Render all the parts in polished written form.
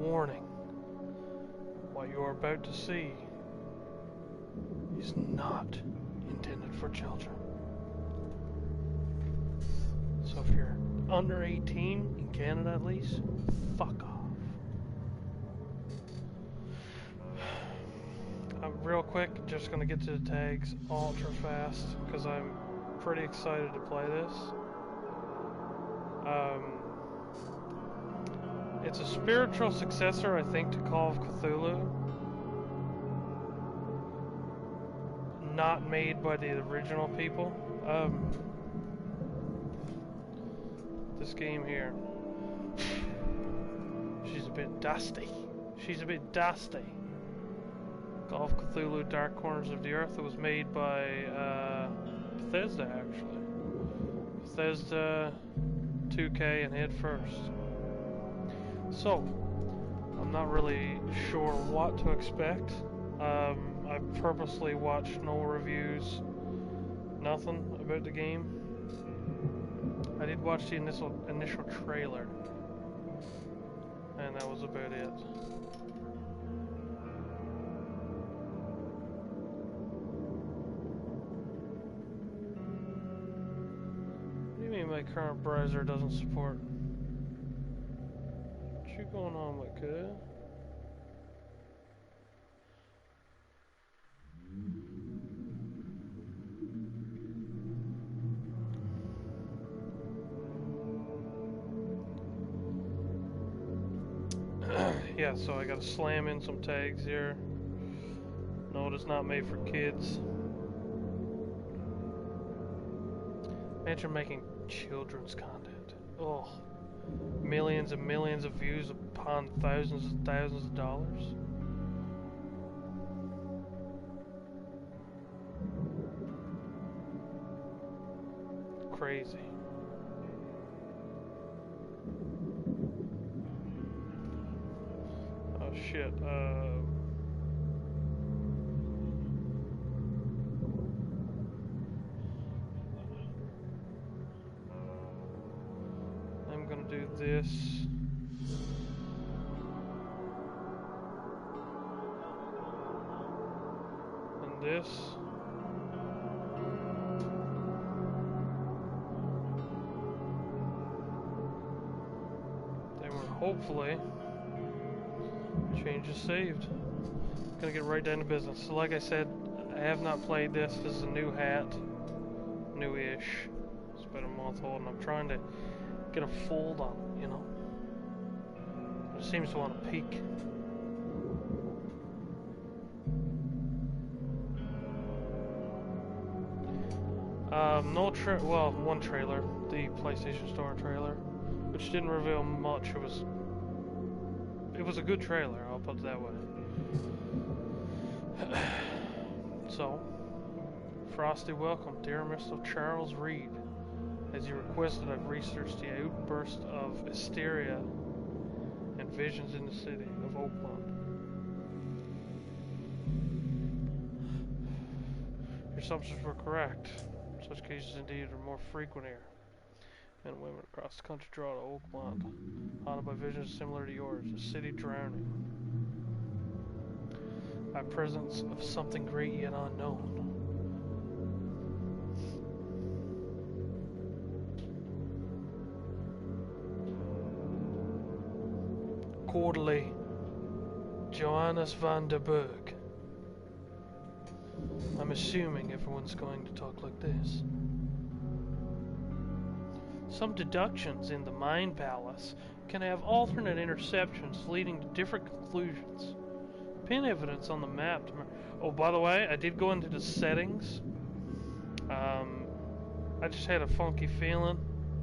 Warning. What you are about to see is not intended for children. So if you're under 18, in Canada at least, fuck off. Real quick, just gonna get to the tags ultra fast, because I'm pretty excited to play this. It's a spiritual successor, I think, to Call of Cthulhu. Not made by the original people. This game here. She's a bit dusty. She's a bit dusty. Call of Cthulhu Dark Corners of the Earth. It was made by Bethesda, actually. Bethesda, 2K, and Head First. So, I'm not really sure what to expect. I purposely watched no reviews, nothing about the game. I did watch the initial trailer, and that was about it. What do you mean my current browser doesn't support? What's going on, my kid? Yeah, so I gotta slam in some tags here. No, it is not made for kids. Imagine making children's content. Oh, millions and millions of views upon thousands and thousands of dollars. Crazy. Oh shit, I'm gonna do this. And this. Then we're hopefully change is saved. Gonna get right down to business. So like I said, I have not played this. This is a new hat. New-ish. It's been a month old and I'm trying to get a fold on it, you know. It seems to want to peak. Well, one trailer, the PlayStation Store trailer, which didn't reveal much. It was a good trailer, I'll put it that way. So, frosty welcome, dear Mr. Charles Reed. As you requested, I've researched the outburst of hysteria and visions in the city of Oakland. Your assumptions were correct. Such cases indeed are more frequent here. Men and women across the country draw to Oakland, haunted by visions similar to yours, a city drowning. By presence of something great yet unknown. Quarterly, Johannes van der Berg. I'm assuming everyone's going to talk like this. Some deductions in the Mind Palace can have alternate interceptions leading to different conclusions. Pin evidence on the map. Oh, by the way, I did go into the settings. I just had a funky feeling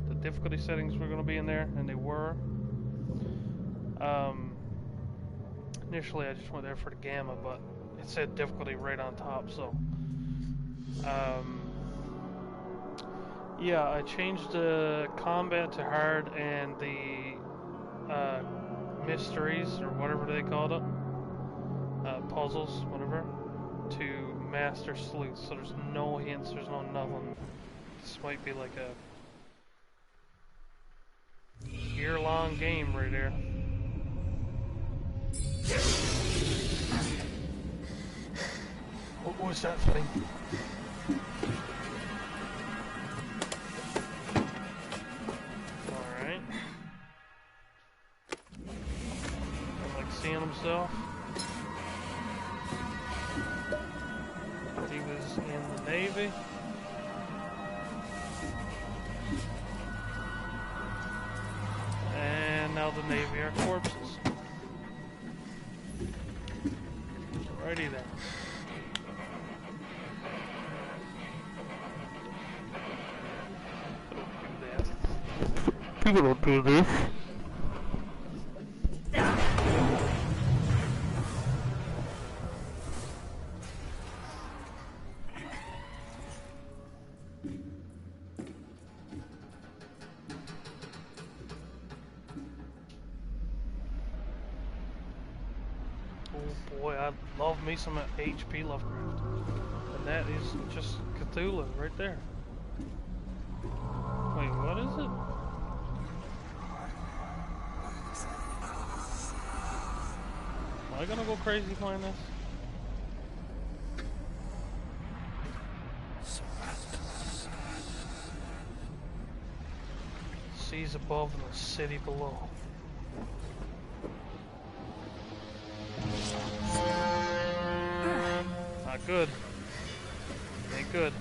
the difficulty settings were going to be in there, and they were. Initially, I just went there for the gamma, but it said difficulty right on top, so. Yeah, I changed the combat to hard and the mysteries, or whatever they called it, puzzles, whatever, to master sleuth. So there's no hints, there's no nothing. This might be like a year-long game right here. What was that thing? Alright. Like seeing himself. He was in the Navy. And now the Navy are corpses. Alrighty then. People don't do this. Oh boy, I love me some HP Lovecraft. And that is just Cthulhu right there. Wait, what is it? Am I gonna go crazy playing this? Seas above and the city below. Not good. Ain't good.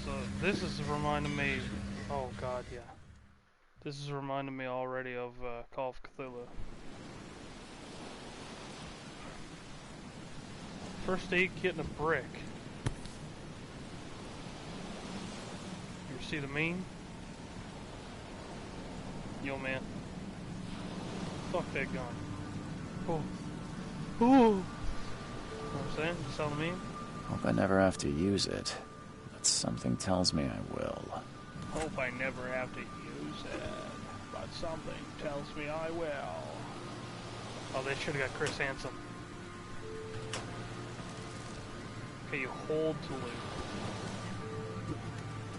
So this is reminding me. Oh god, yeah. This is reminding me already of Call of Cthulhu. First aid kit and a brick. You ever see the meme? Yo man. Fuck that gun. Oh. Oh. You know what I'm saying? You saw the meme? Hope I never have to use it. But something tells me I will. Hope I never have to use it. But something tells me I will. Oh, they should have got Chris Hansen. Okay, you hold to loot.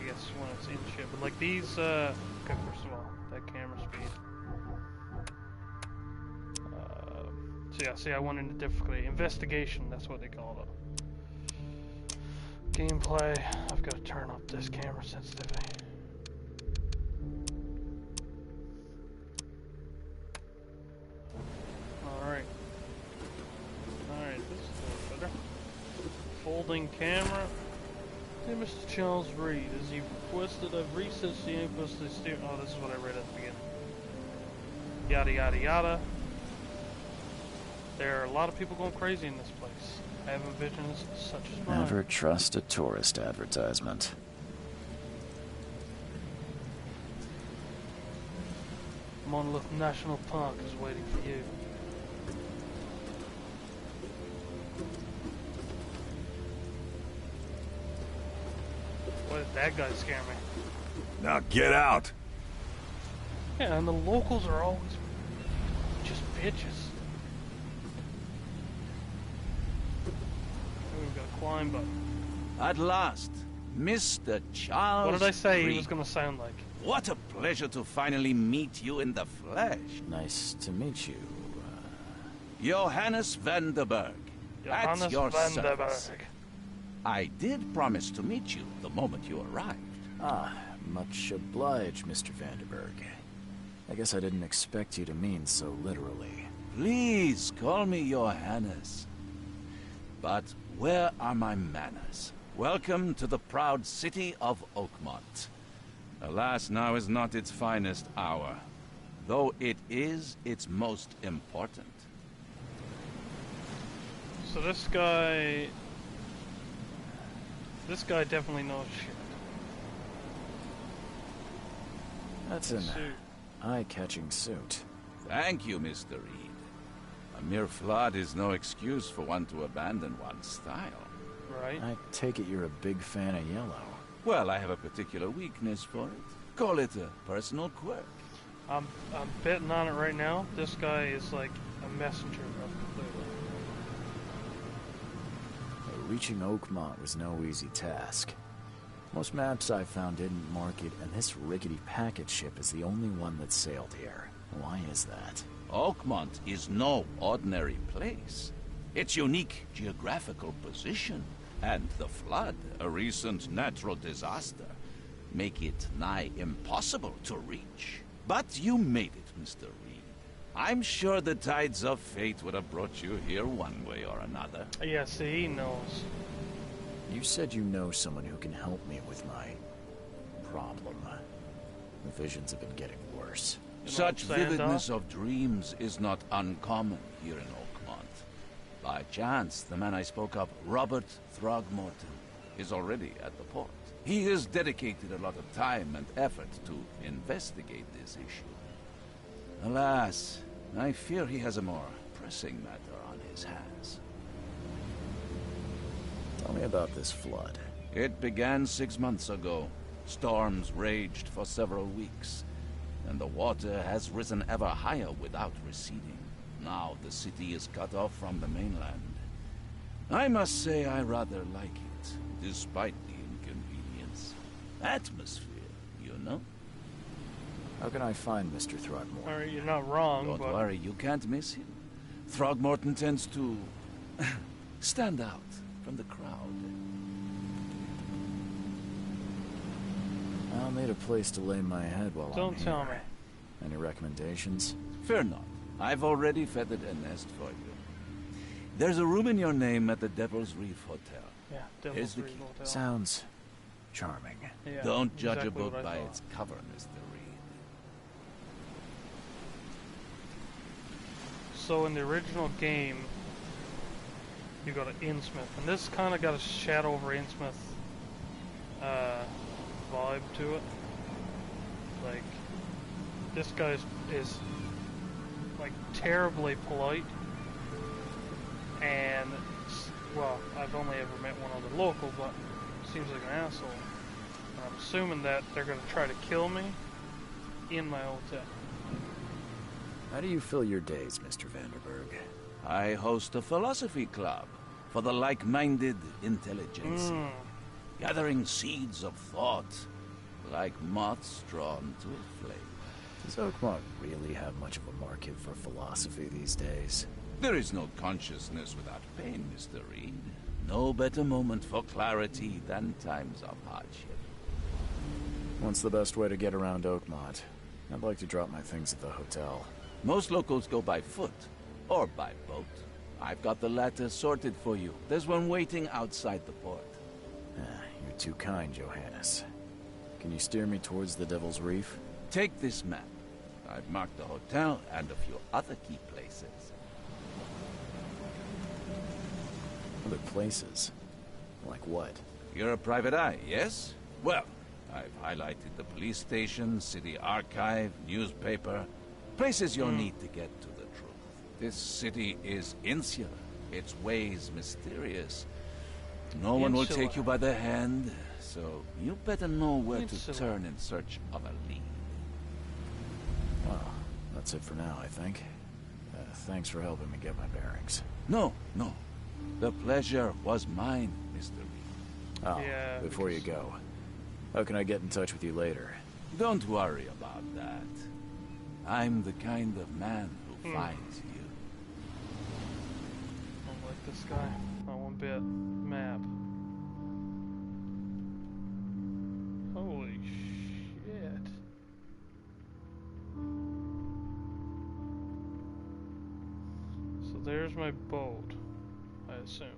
I guess when it's in shit. But like these, okay, first of all, that camera speed. So yeah, see, I went into difficulty. Investigation, that's what they call it. Gameplay, I've got to turn up this camera sensitivity. Alright. Alright, this is a little better. Folding camera. Dear Mr. Charles Reed, as you've requested, I've recessed the inputs to the steer. Oh, this is what I read at the beginning. Yada yada yada. There are a lot of people going crazy in this place. Having visions such as mine. Never trust a tourist advertisement. Monolith National Park is waiting for you. Why did that guy scare me? Now get out! Yeah, and the locals are always just bitches. We've got a climb button. At last, Mr. Charles What did I say Reed. he was gonna sound like? What a pleasure to finally meet you in the flesh. Nice to meet you. Johannes Vanderberg. Johannes At your Vanderberg. service. I did promise to meet you the moment you arrived. Ah, much obliged, Mr. Vanderberg. I guess I didn't expect you to mean so literally. Please call me Johannes. But where are my manners? Welcome to the proud city of Oakmont. Alas, now is not its finest hour, though it is its most important. So this guy definitely knows shit. That's an Suit. eye-catching suit. Thank you, Mr. Reed. A mere flood is no excuse for one to abandon one's style. Right? I take it you're a big fan of yellow. Well, I have a particular weakness for it. Call it a personal quirk. I'm betting on it right now. This guy is like a messenger of Cthulhu. Reaching Oakmont was no easy task. Most maps I've found didn't mark it, and this rickety packet ship is the only one that sailed here. Why is that? Oakmont is no ordinary place. Its unique geographical position and the flood, a recent natural disaster, make it nigh impossible to reach. But you made it, Mr. Reed. I'm sure the tides of fate would have brought you here one way or another. Yeah, see, he knows. You said you know someone who can help me with my problem. The visions have been getting worse. You know Such what I'm saying, vividness Doc? of dreams is not uncommon here in Oakmont. By chance, the man I spoke of, Robert Throgmorton, is already at the port. He has dedicated a lot of time and effort to investigate this issue. Alas, I fear he has a more pressing matter on his hands. Tell me about this flood. It began 6 months ago. Storms raged for several weeks, and the water has risen ever higher without receding. Now the city is cut off from the mainland. I must say I rather like it, despite the inconvenience. Atmosphere, you know? How can I find Mr. Throgmorton? Alright, you're not wrong, Don't but... worry, you can't miss him. Throgmorton tends to stand out from the crowd. I'll need a place to lay my head while Don't I'm tell here. me. Any recommendations? Fear not. I've already feathered a nest for you. There's a room in your name at the Devil's Reef Hotel. Yeah, Here's Devil's the Reef key. Hotel. Sounds charming. Yeah, Don't judge exactly a what book I by thought. its cover, Mr. Reed. So in the original game, you go to Innsmouth, and this kind of got a Shadow over Innsmouth vibe to it. Like, this guy is like terribly polite, and well, I've only ever met one other local, but seems like an asshole. And I'm assuming that they're gonna try to kill me in my hotel. How do you fill your days, Mr. Vanderberg? I host a philosophy club for the like-minded intelligence, gathering seeds of thought like moths drawn to a flame. Does Oakmont really have much of a market for philosophy these days? There is no consciousness without pain, Mr. Reed. No better moment for clarity than times of hardship. What's the best way to get around Oakmont? I'd like to drop my things at the hotel. Most locals go by foot or by boat. I've got the latter sorted for you. There's one waiting outside the port. You're too kind, Johannes. Can you steer me towards the Devil's Reef? Take this map. I've marked the hotel and a few other key places. Other places? Like what? You're a private eye, yes? Well, I've highlighted the police station, city archive, newspaper, places you'll need to get to the truth. This city is insular, its ways mysterious. No one will take you by the hand, so you better know where to turn in search of a lead. Well, that's it for now, I think. Thanks for helping me get my bearings. No. The pleasure was mine, Mr. Reed. Oh, Yeah, before you go, how can I get in touch with you later? Don't worry about that. I'm the kind of man who finds you. I don't like this guy. Not one bit. Map. Holy shit. So there's my boat, I assume.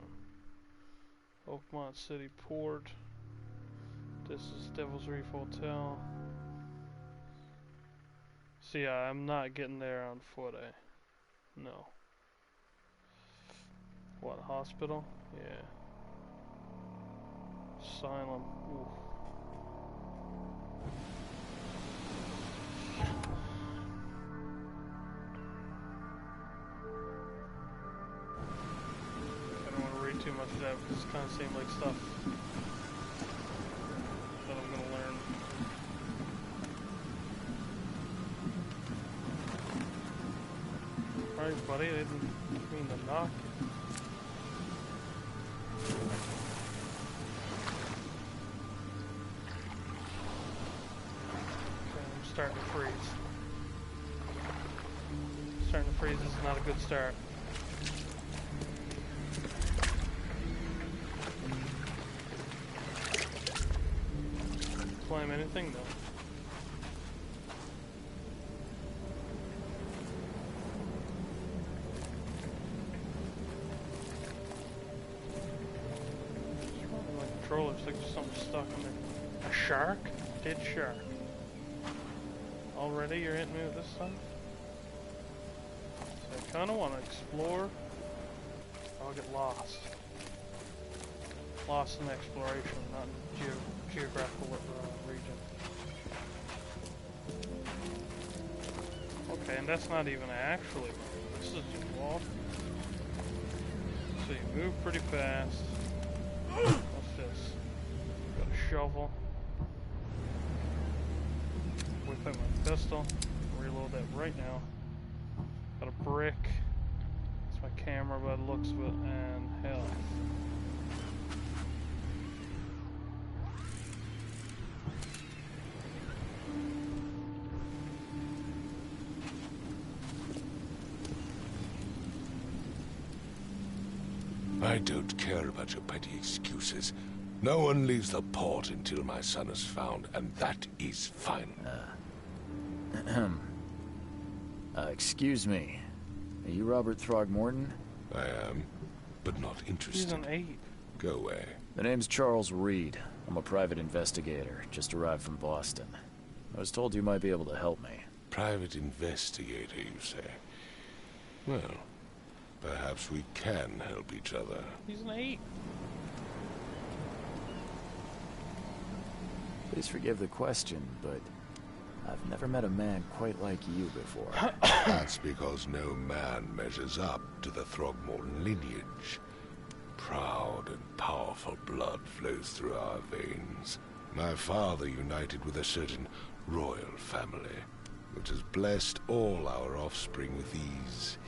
Oakmont City Port. This is Devil's Reef Hotel. So yeah, I'm not getting there on foot, No. What, hospital? Yeah. Asylum. Ooh. I don't want to read too much of that because it kind of seemed like stuff that I'm going to learn. Alright, buddy, I didn't mean to knock you. starting to freeze. This is not a good start. Climb anything though. My controller's like there's something stuck in there. A shark? Dead shark. Already you're hitting me with this stuff? So I kinda wanna explore. I'll get lost. Lost in exploration, not in geographical region. Okay, and that's not even actually. This is just walk. So you move pretty fast. What's this? Got a shovel. Whip out my pistol. Reload that right now. Got a brick. That's my camera by the looks of it, and health. I don't care about your petty excuses. No one leaves the port until my son is found, and that is fine. Excuse me. Are you Robert Throgmorton? I am, but not interested. He's an 8. Go away. The name's Charles Reed. I'm a private investigator, just arrived from Boston. I was told you might be able to help me. Private investigator, you say? Well, perhaps we can help each other. He's an 8. Please forgive the question, but I've never met a man quite like you before. That's because no man measures up to the Throgmorton lineage. Proud and powerful blood flows through our veins. My father united with a certain royal family, which has blessed all our offspring with these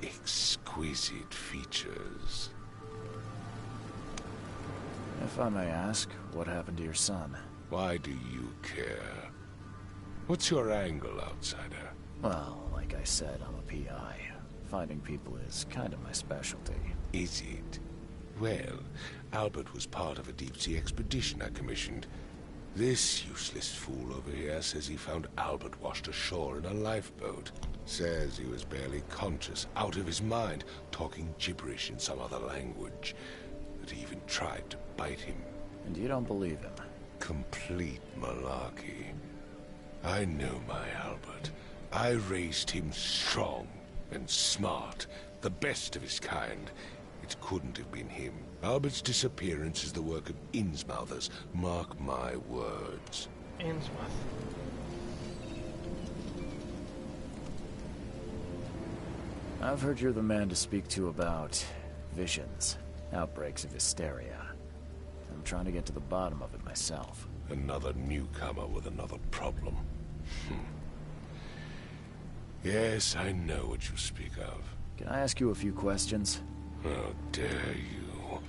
exquisite features. If I may ask, what happened to your son? Why do you care? What's your angle, outsider? Well, like I said, I'm a PI. Finding people is kind of my specialty. Is it? Well, Albert was part of a deep-sea expedition I commissioned. This useless fool over here says he found Albert washed ashore in a lifeboat. Says he was barely conscious, out of his mind, talking gibberish in some other language. That he even tried to bite him. And you don't believe him? Complete malarkey. I know my Albert. I raised him strong and smart, the best of his kind. It couldn't have been him. Albert's disappearance is the work of Innsmouthers. Mark my words. Innsmouth. I've heard you're the man to speak to about visions, outbreaks of hysteria. I'm trying to get to the bottom of it myself. Another newcomer with another problem. Yes, I know what you speak of. Can I ask you a few questions? How dare you?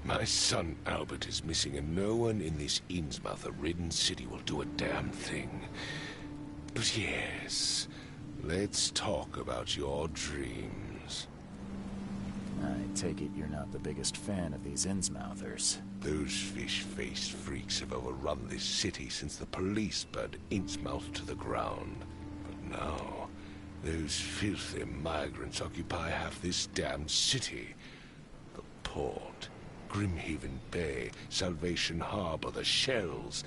My son Albert is missing, and no one in this Innsmouther-ridden city will do a damn thing. But yes, let's talk about your dreams. I take it you're not the biggest fan of these Innsmouthers. Those fish-faced freaks have overrun this city since the police burned Innsmouth to the ground. But now, those filthy migrants occupy half this damned city. The port, Grimhaven Bay, Salvation Harbor, the shells.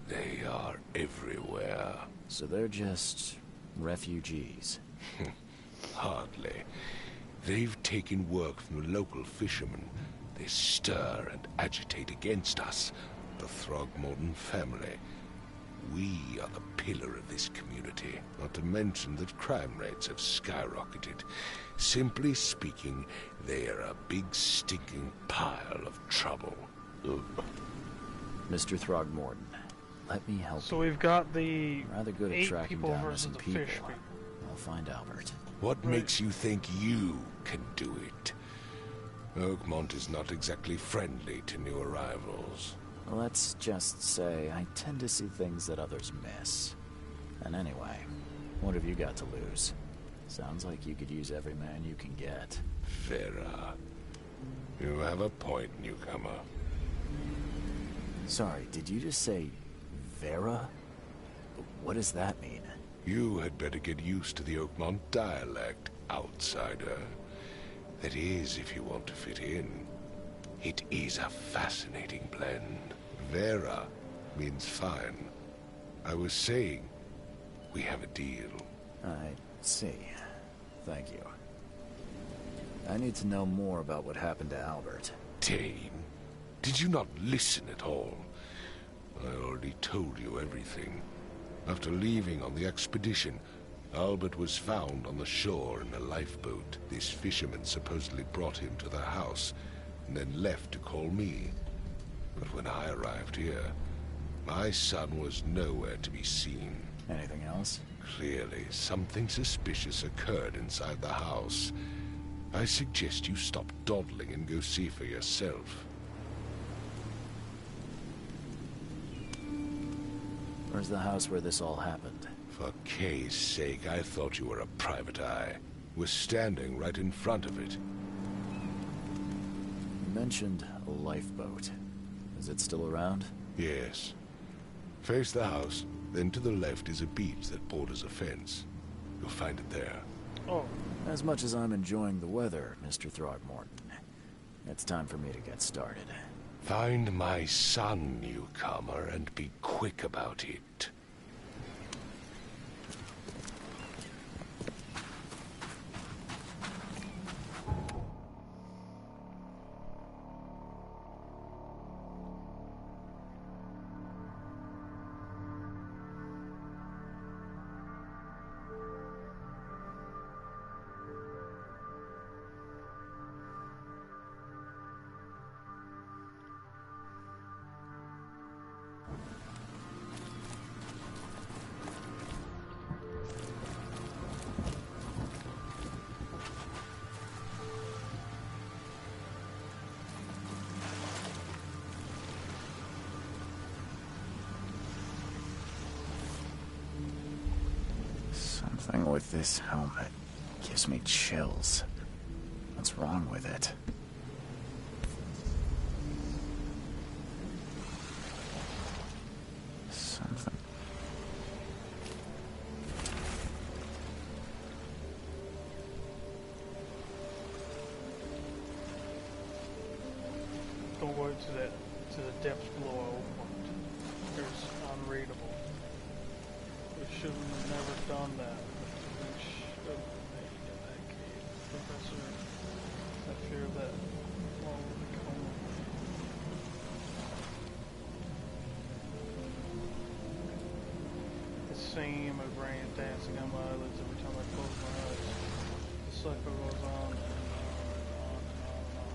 They are everywhere. So they're just refugees? Hardly. They've taken work from the local fishermen. They stir and agitate against us, the Throgmorton family. We are the pillar of this community, not to mention that crime rates have skyrocketed. Simply speaking, they are a big stinking pile of trouble. Mr. Throgmorton, let me help So you. we've got the I'm rather good at 8 tracking people down versus missing the people. fish people. I'll find Albert. What Right. makes you think you can do it? Oakmont is not exactly friendly to new arrivals. Let's just say I tend to see things that others miss. And anyway, what have you got to lose? Sounds like you could use every man you can get. Vera. You have a point, newcomer. Sorry, did you just say Vera? What does that mean? You had better get used to the Oakmont dialect, outsider. That is, if you want to fit in. It is a fascinating blend. Vera means fine. I was saying, we have a deal. I see. Thank you. I need to know more about what happened to Albert. Dane, did you not listen at all? I already told you everything. After leaving on the expedition, Albert was found on the shore in a lifeboat. This fisherman supposedly brought him to their house, and then left to call me. But when I arrived here, my son was nowhere to be seen. Anything else? Clearly, something suspicious occurred inside the house. I suggest you stop dawdling and go see for yourself. Where's the house where this all happened? For Kay's sake, I thought you were a private eye. We're standing right in front of it. You mentioned a lifeboat. Is it still around? Yes. Face the house, then to the left is a beach that borders a fence. You'll find it there. Oh, As much as I'm enjoying the weather, Mr. Throgmorton, it's time for me to get started. Find my son, newcomer, and be quick about it. Something with this helmet gives me chills. What's wrong with it? Something. the words to the depths below are opened. It's unreadable. We should have never done that. We should have made in that cave. Professor, I fear that all will become the same. My brain dancing on my eyelids every time I close my eyes. The cycle goes on and on and on and on and on.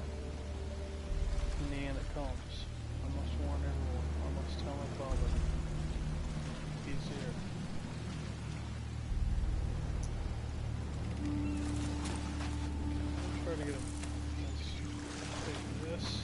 In the end it comes. I must warn everyone. I must tell my father. He's here. Try to get him. Let's take this.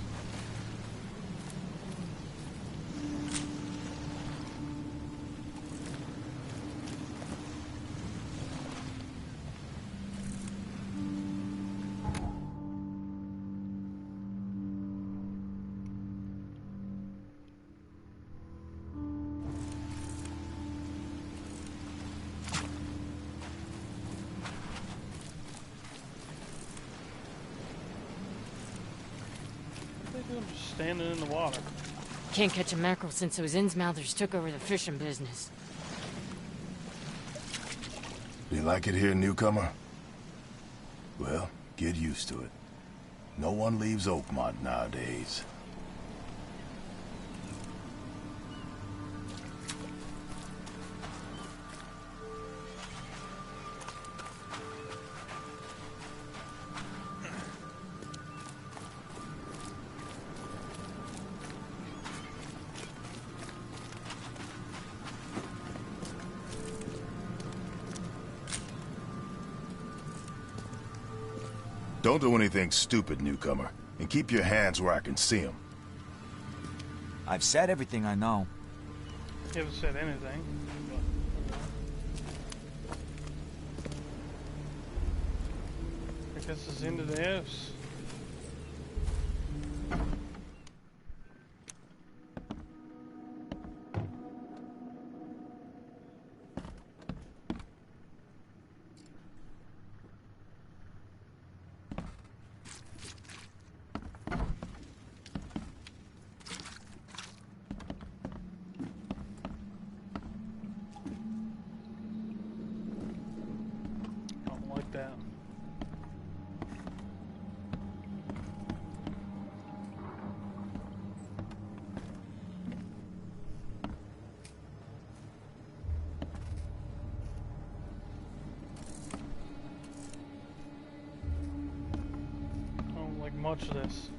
I'm just standing in the water. Can't catch a mackerel since those Innsmouthers took over the fishing business. You like it here, newcomer? Well, get used to it. No one leaves Oakmont nowadays. Don't do anything stupid, newcomer. And keep your hands where I can see them. I've said everything I know. You haven't said anything. guess it's into the house. Much of this.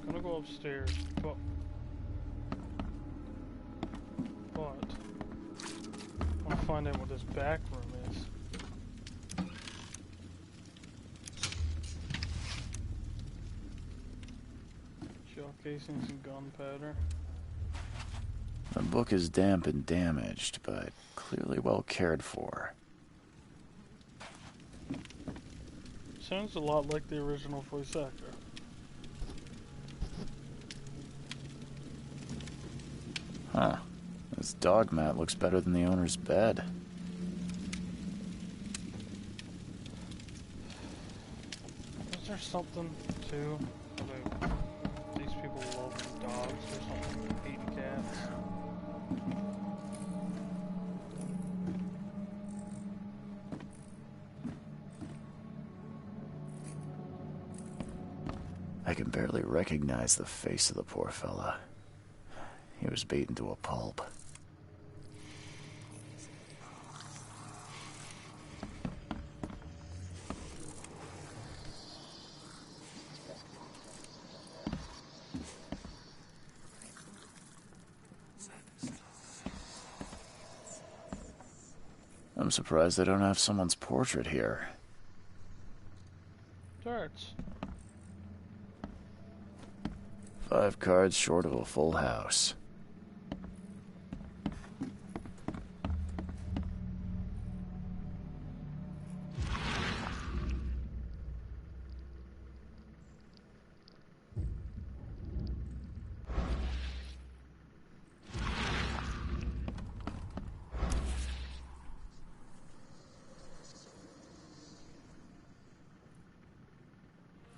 Gonna go upstairs, but I want to find out what this back room is. Shell casings and gunpowder. The book is damp and damaged, but clearly well cared for. Sounds a lot like the original voice actor. Huh. This dog mat looks better than the owner's bed. Is there something, too, about these people loving dogs or something, hating cats? I can barely recognize the face of the poor fella. He was beaten to a pulp. I'm surprised they don't have someone's portrait here. Darts. 5 cards short of a full house.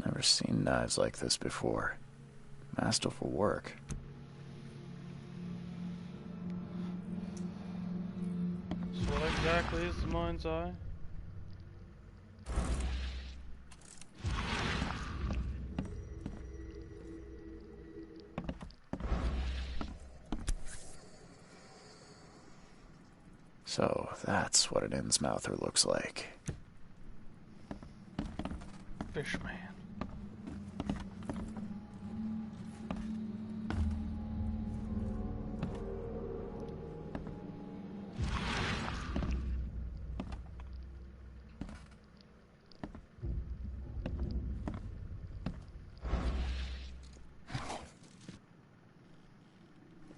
Never seen knives like this before. Masterful work. So what exactly is the mind's eye? So that's what an Innsmouther looks like. Fishman.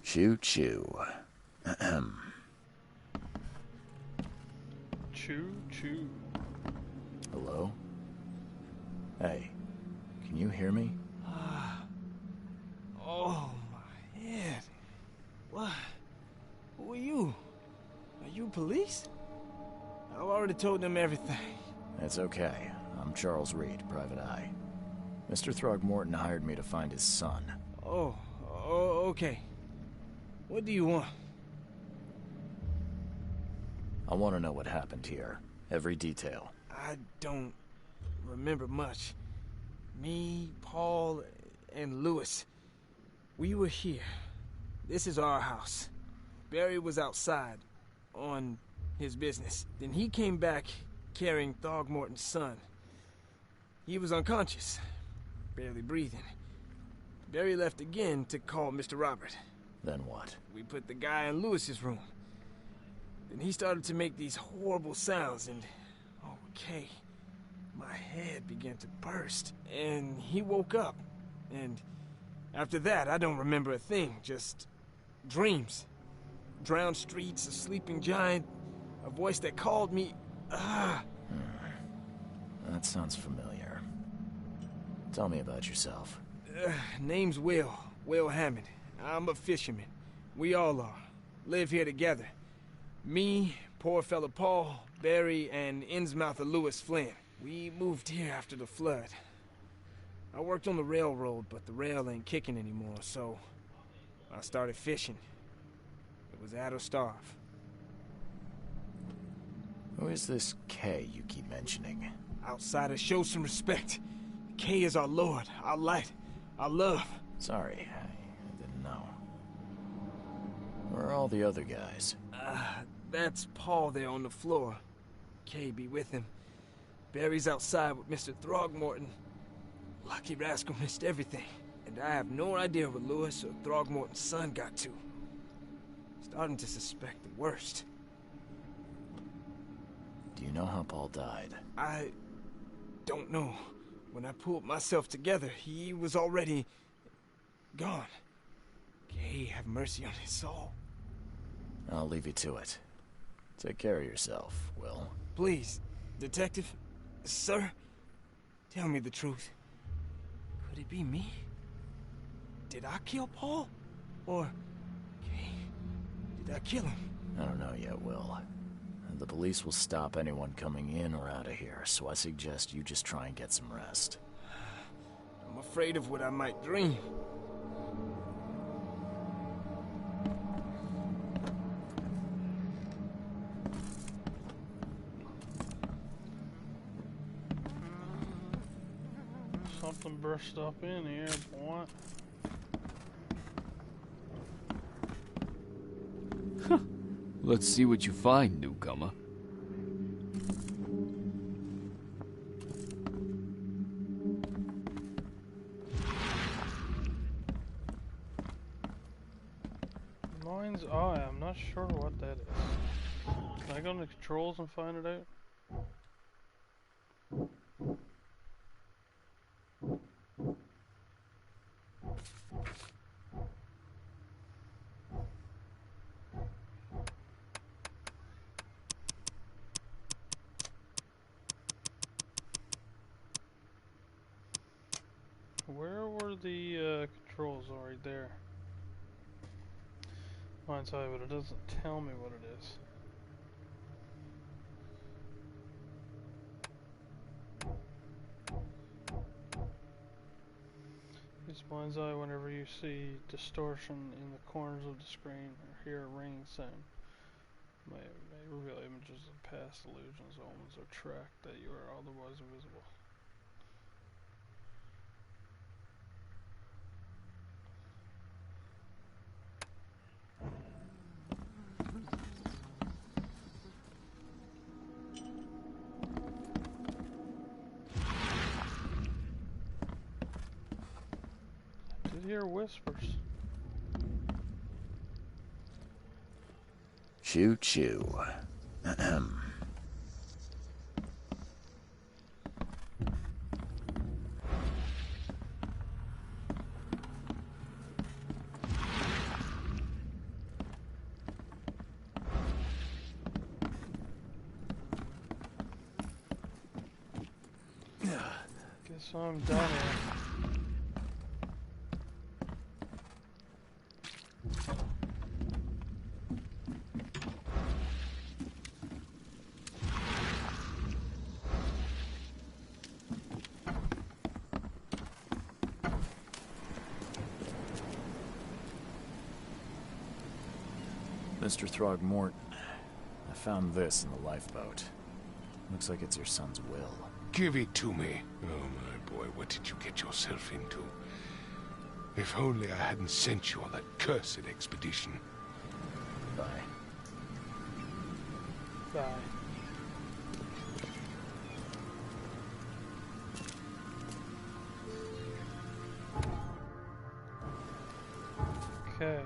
Choo choo. Ahem. Choo choo. Hello? Hey, can you hear me? Oh, my head. What? Who are you? Are you police? I've already told them everything. It's okay. I'm Charles Reed, Private Eye. Mr. Throgmorton hired me to find his son. Oh, okay. What do you want? I want to know what happened here. Every detail. I don't remember much. Me, Paul, and Lewis. We were here. This is our house. Barry was outside, on his business. Then he came back carrying Throgmorton's son. He was unconscious, barely breathing. Barry left again to call Mr. Robert. Then what? We put the guy in Lewis's room. Then he started to make these horrible sounds and... okay. My head began to burst. And he woke up. And after that, I don't remember a thing. Just dreams. Drowned streets, a sleeping giant, a voice that called me... That sounds familiar. Tell me about yourself. Name's Will. Will Hammond. I'm a fisherman. We all are. Live here together. Me, poor fella Paul, Barry, and Innsmouther Lewis Flynn. We moved here after the flood. I worked on the railroad, but the rail ain't kicking anymore, so I started fishing. It was at or starve. Who is this K you keep mentioning? Outsiders, show some respect. K is our lord, our light, our love. Sorry, I didn't know. Where are all the other guys? That's Paul there on the floor. K be with him. Barry's outside with Mr. Throgmorton. Lucky rascal missed everything. And I have no idea what Lewis or Throgmorton's son got to. Starting to suspect the worst. Do you know how Paul died? I don't know. When I pulled myself together, he was already gone. Kay, have mercy on his soul. I'll leave you to it. Take care of yourself, Will. Please, Detective, sir, tell me the truth. Could it be me? Did I kill Paul? Or, Kay, did I kill him? I don't know yet, Will. The police will stop anyone coming in or out of here, so I suggest you just try and get some rest. I'm afraid of what I might dream. Something burst up in here, boy. Let's see what you find, newcomer. Mind's eye, I'm not sure what that is. Can I go into controls and find it out? Where were the controls? Oh, right there. Mind's eye, but it doesn't tell me what it is. Use mind's eye whenever you see distortion in the corners of the screen or hear a ringing sound. May reveal images of past illusions, omens, or track that you are otherwise invisible. I did hear whispers. Choo choo. Ahem. Guess I'm done here. Mr. Throgmorton, I found this in the lifeboat. Looks like it's your son's will. Give it to me. Oh, my boy, what did you get yourself into? If only I hadn't sent you on that cursed expedition. Bye. Bye. Okay.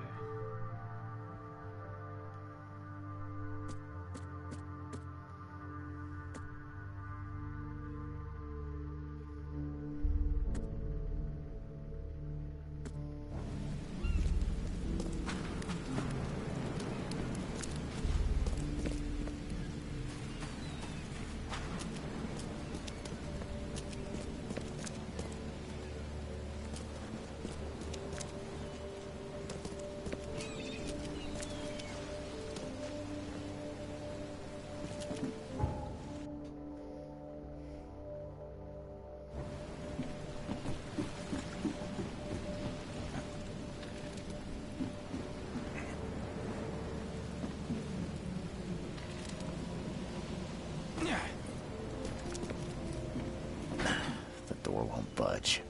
budge.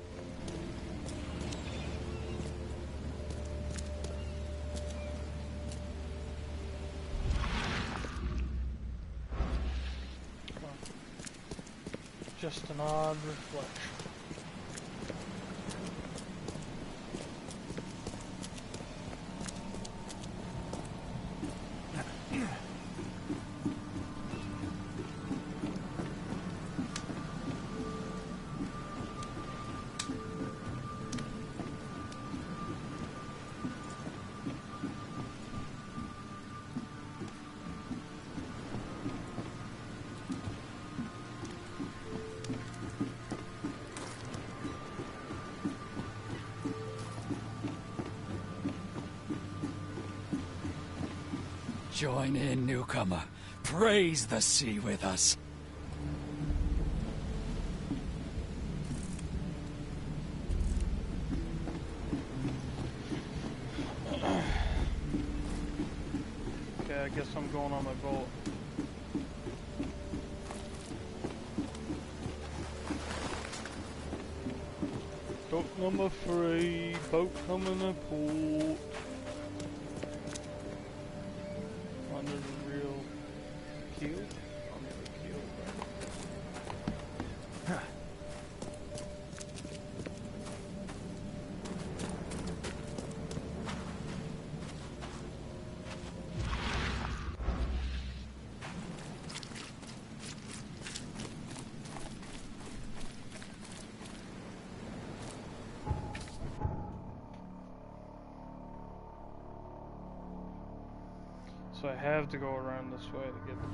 Just an odd reflection. Join in, newcomer. Praise the sea with us. Okay, I guess I'm going on my boat. Dock number 3, boat coming to port. Under the real keel? Under the keel, right? So I have to go around this way to get there.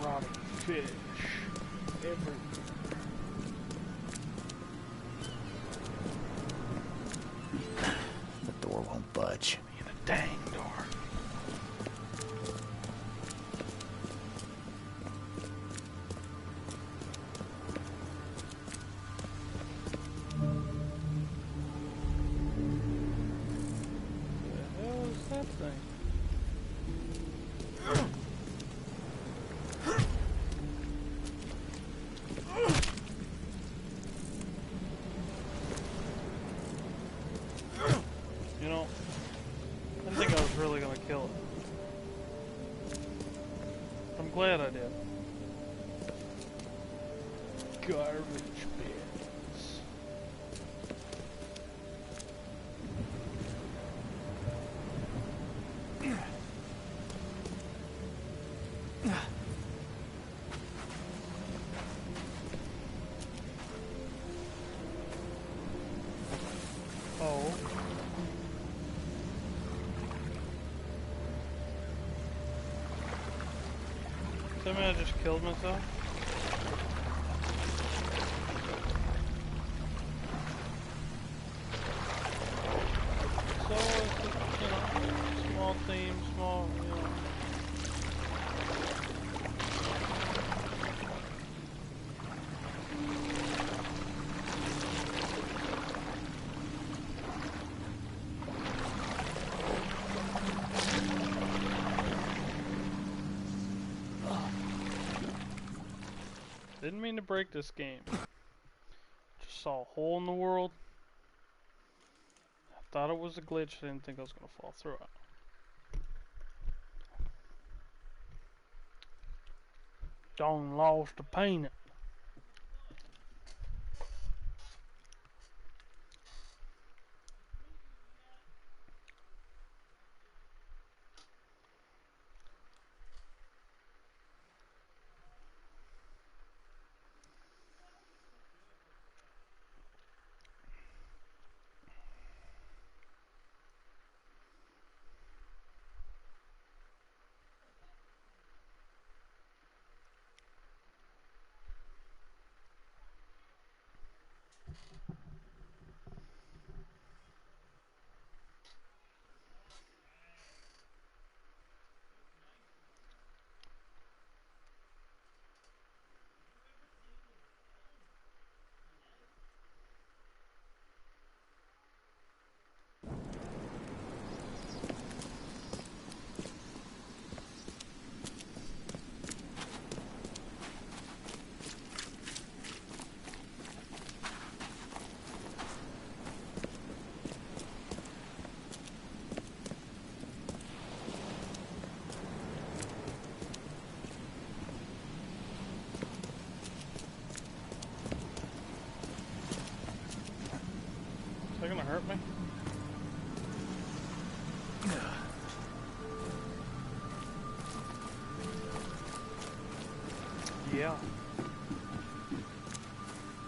Rotting fish everywhere. The door won't budge. In a dang door. You know, I didn't think I was really gonna kill it. I'm glad I did. Garbage bins. Oh. Tell me I just killed myself? So it's a, small theme, small, Didn't mean to break this game. Just saw a hole in the world. I thought it was a glitch. I didn't think I was gonna fall through it. Done lost a painting. hurt me? Yeah.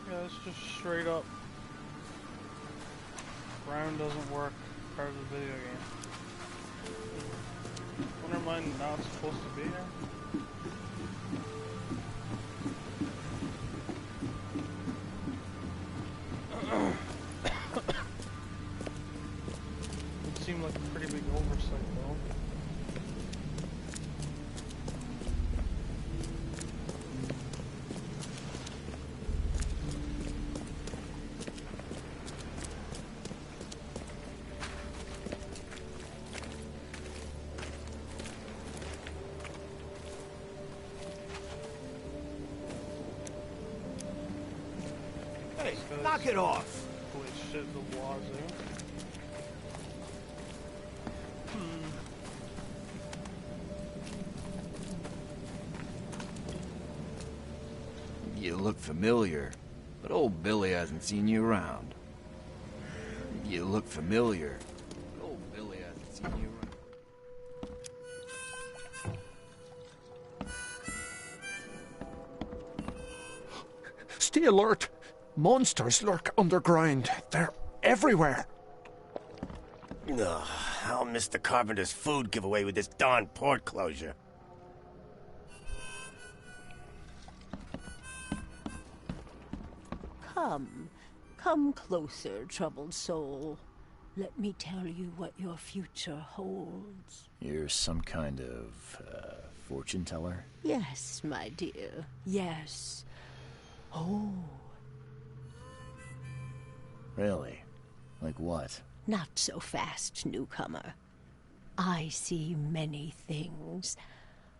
Yeah, it's just straight up. Ground doesn't work part of the video game. Wonder am I not supposed to be here? It seemed like a pretty big oversight though. Hey, knock it off! Holy shit, the wazoo. You look familiar, but old Billy hasn't seen you around. You look familiar, but old Billy hasn't seen you around. Stay alert! Monsters lurk underground. They're everywhere. Ugh, I'll miss the carpenter's food giveaway with this darn port closure. Come closer, troubled soul. Let me tell you what your future holds. You're some kind of, fortune teller? Yes, my dear, yes. Oh. Really? Like what? Not so fast, newcomer. I see many things.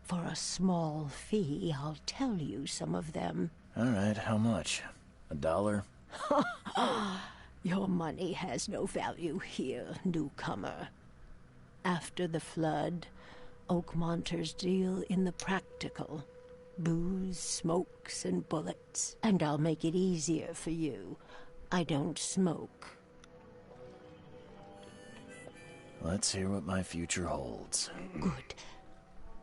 For a small fee, I'll tell you some of them. All right, how much? $1? Your money has no value here, newcomer. After the flood, Oakmonters deal in the practical. Booze, smokes, and bullets. And I'll make it easier for you. I don't smoke. Let's hear what my future holds. Good.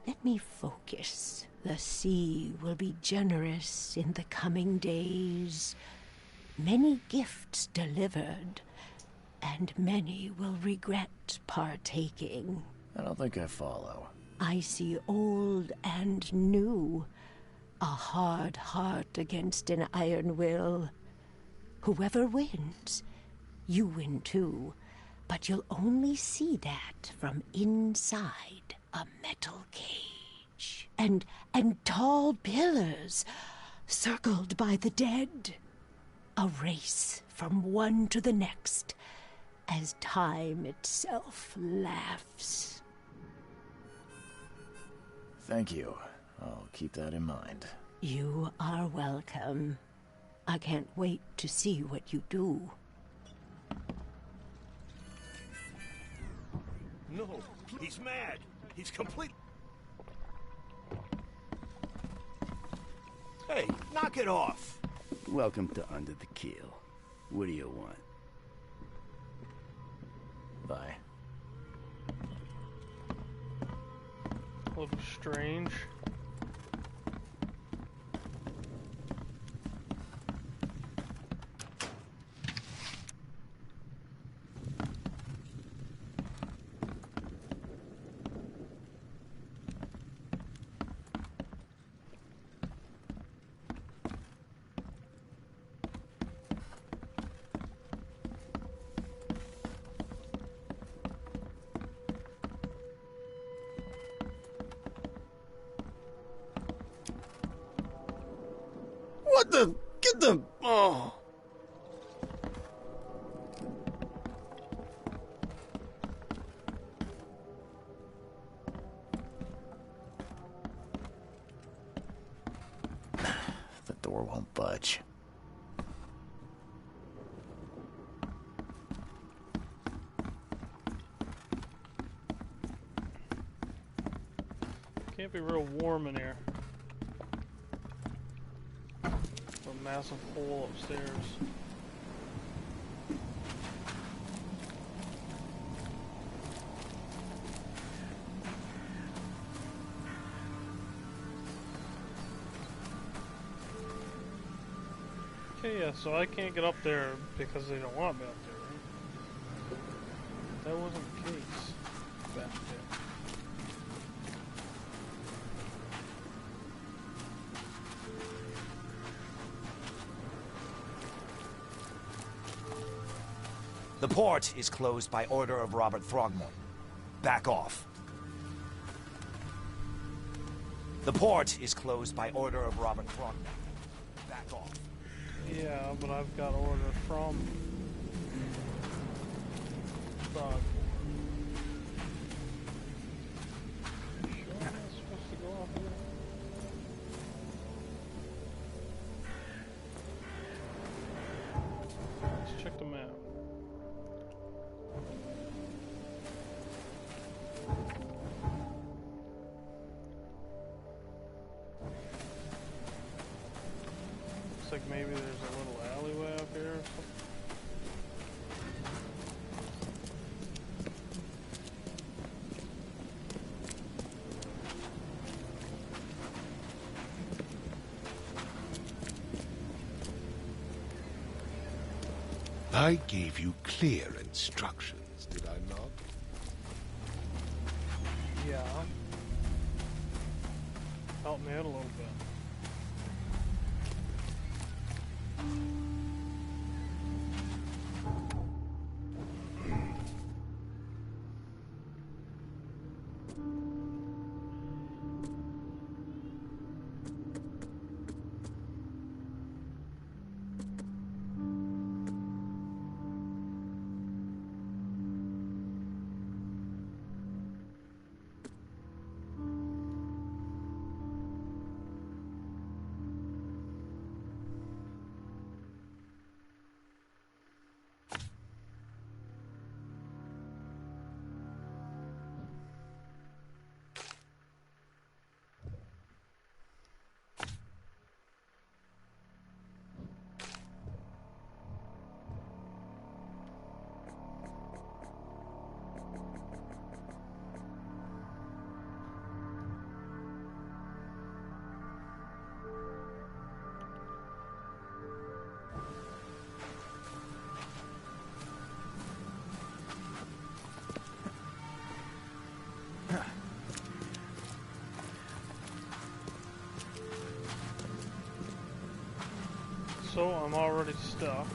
Let me focus. The sea will be generous in the coming days. Many gifts delivered, and many will regret partaking. I don't think I follow. I see old and new. A hard heart against an iron will. Whoever wins, you win too. But you'll only see that from inside a metal cage. And tall pillars, circled by the dead. A race from one to the next, as time itself laughs. Thank you. I'll keep that in mind. You are welcome. I can't wait to see what you do. No, he's mad. He's complete. Hey, knock it off. Welcome to Under the Keel. What do you want? Bye. A little strange. What the? Get the... Oh. The door won't budge. Can't be real warm in here. A massive hole upstairs. Okay, yeah, so I can't get up there because they don't want me up there, right? That wasn't the case back then. The port is closed by order of Robert Throgmorton. Back off. The port is closed by order of Robert Throgmorton. Back off. Yeah, but I've got order from Throgmorton. Sure, I'm not supposed to go off here. Let's check the map. Looks like maybe there's a little alleyway up here or something. I gave you clear instructions, did I not? Yeah. Help me out a little bit. So I'm already stuck.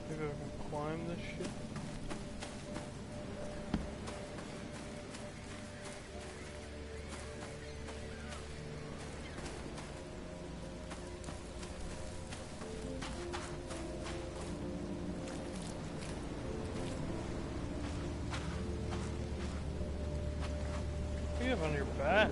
Maybe I can climb this shit. What do you have on your back?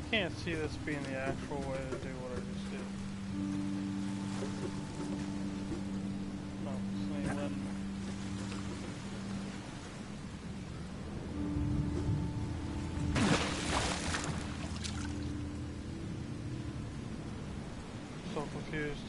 I can't see this being the actual way to do what I just did. No, it's not letting me. So confused.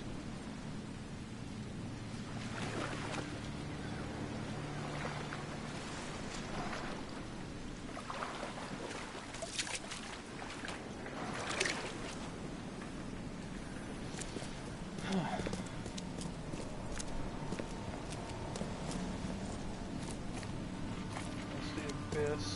Abyss.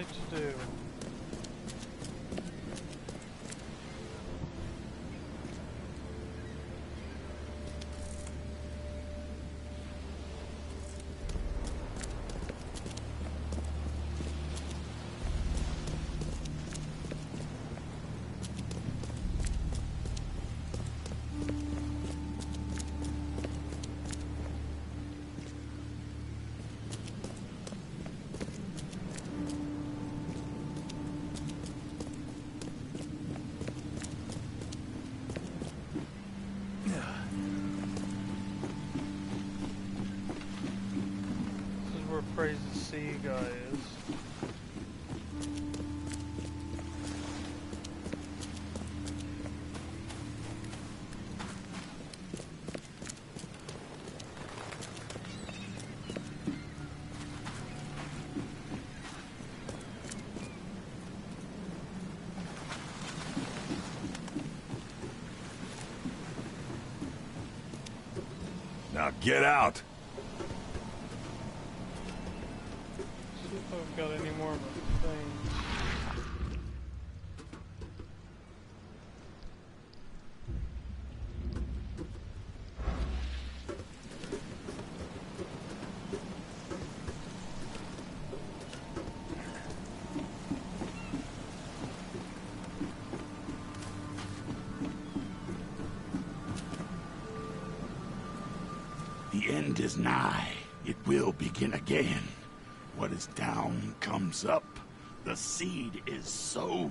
I to do? Crazy sea guy is. Now get out! I've got any more of the things. The end is nigh. It will begin again. What is down comes up. The seed is sowed.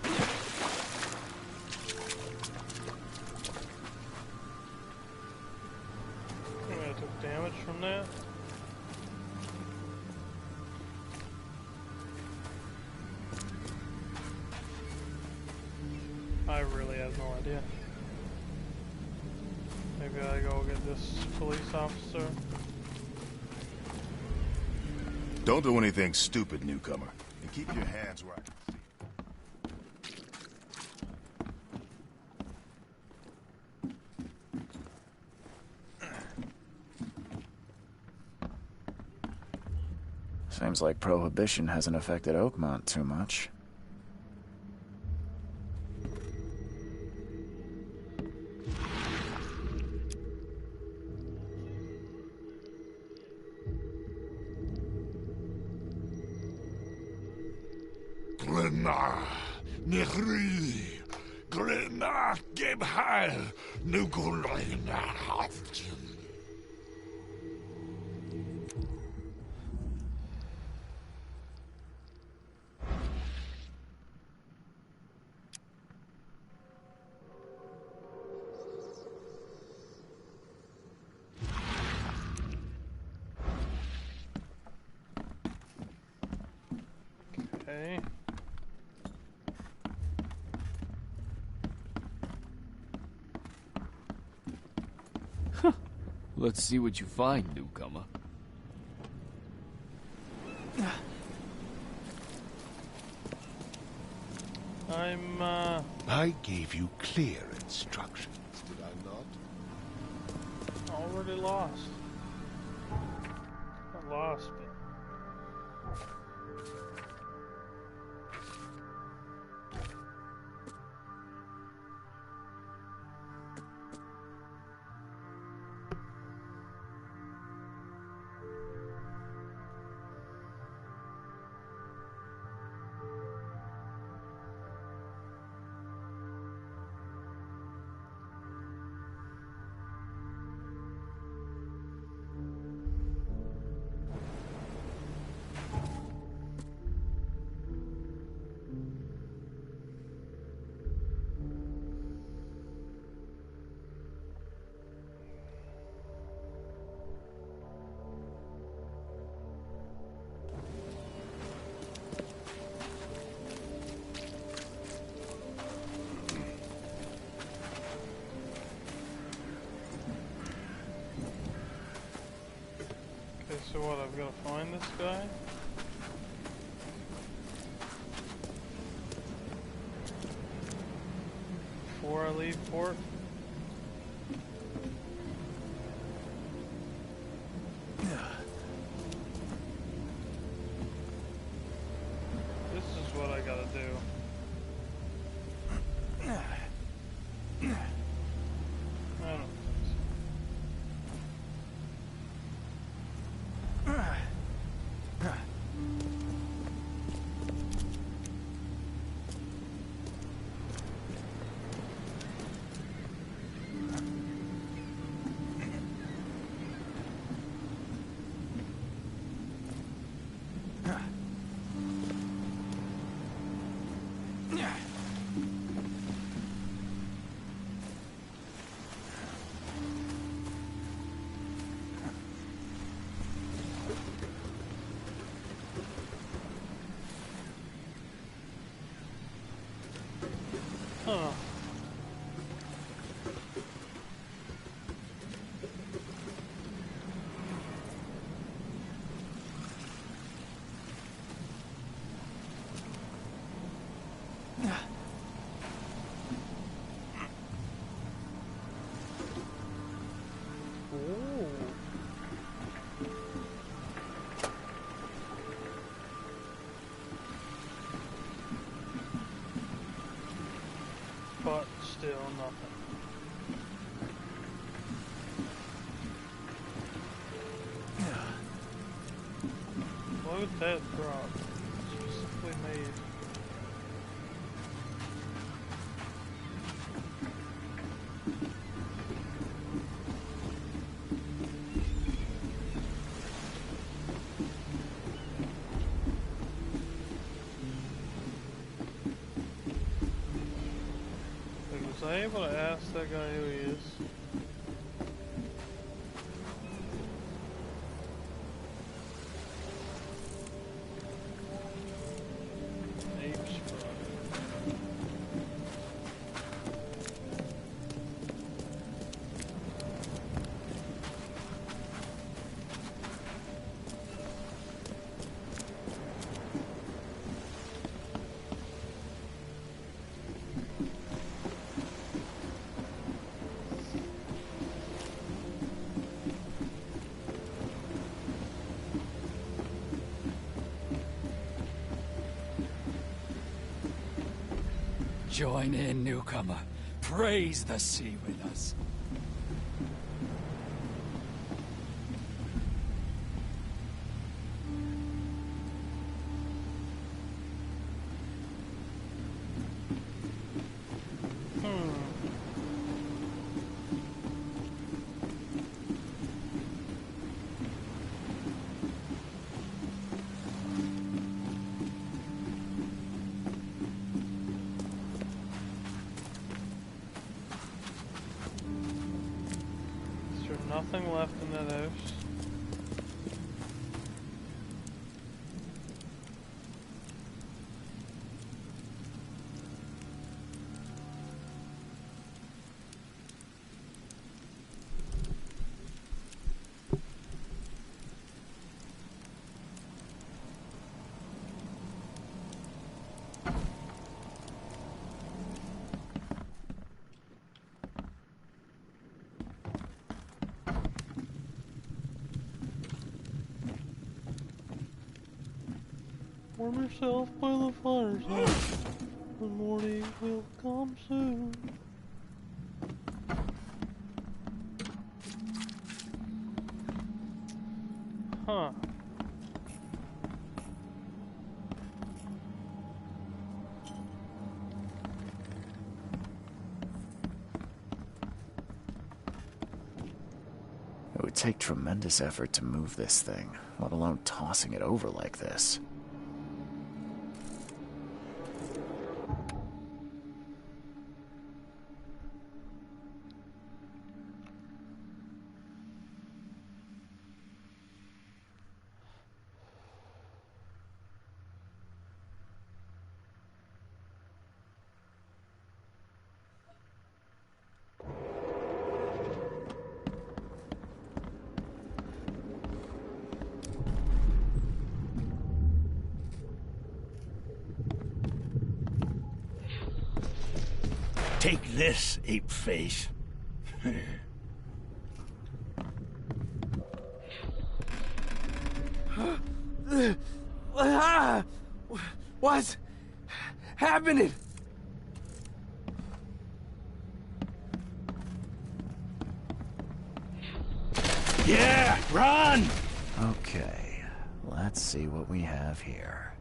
I took damage from that. I really have no idea. Maybe I go get this police officer. Don't do anything stupid, newcomer. And keep your hands where I can see. Seems like Prohibition hasn't affected Oakmont too much. Glenna, Nehri, Glenna, Gebhal, Nugulena, Hafton. Okay. Let's see what you find, newcomer. I gave you clear instructions, did I not? Already lost. Not lost, but... So what, I've got to find this guy? Before I leave port? Look at that drop. Specifically made. Was I able to ask that guy who he is? Join in, newcomer. Praise the sea with us. Nothing left in that house. Warm yourself by the fireside. The morning will come soon. Huh. It would take tremendous effort to move this thing, let alone tossing it over like this. Take this, ape face. What's happening? Yeah, run! Okay, let's see what we have here.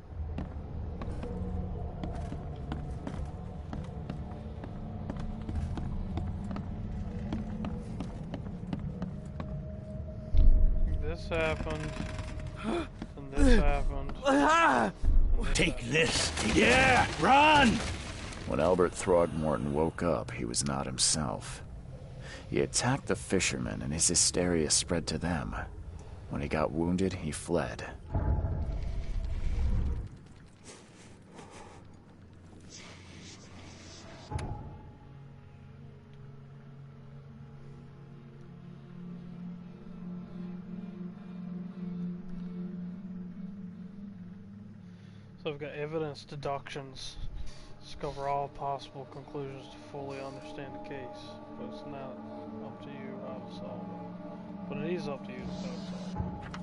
This happened. And this happened. Take this. Yeah, run! When Albert Throgmorton woke up, he was not himself. He attacked the fishermen, and his hysteria spread to them. When he got wounded, he fled. So we've got evidence deductions. Discover all possible conclusions to fully understand the case. But it's not up to you how to solve it. But it is up to you to solve it.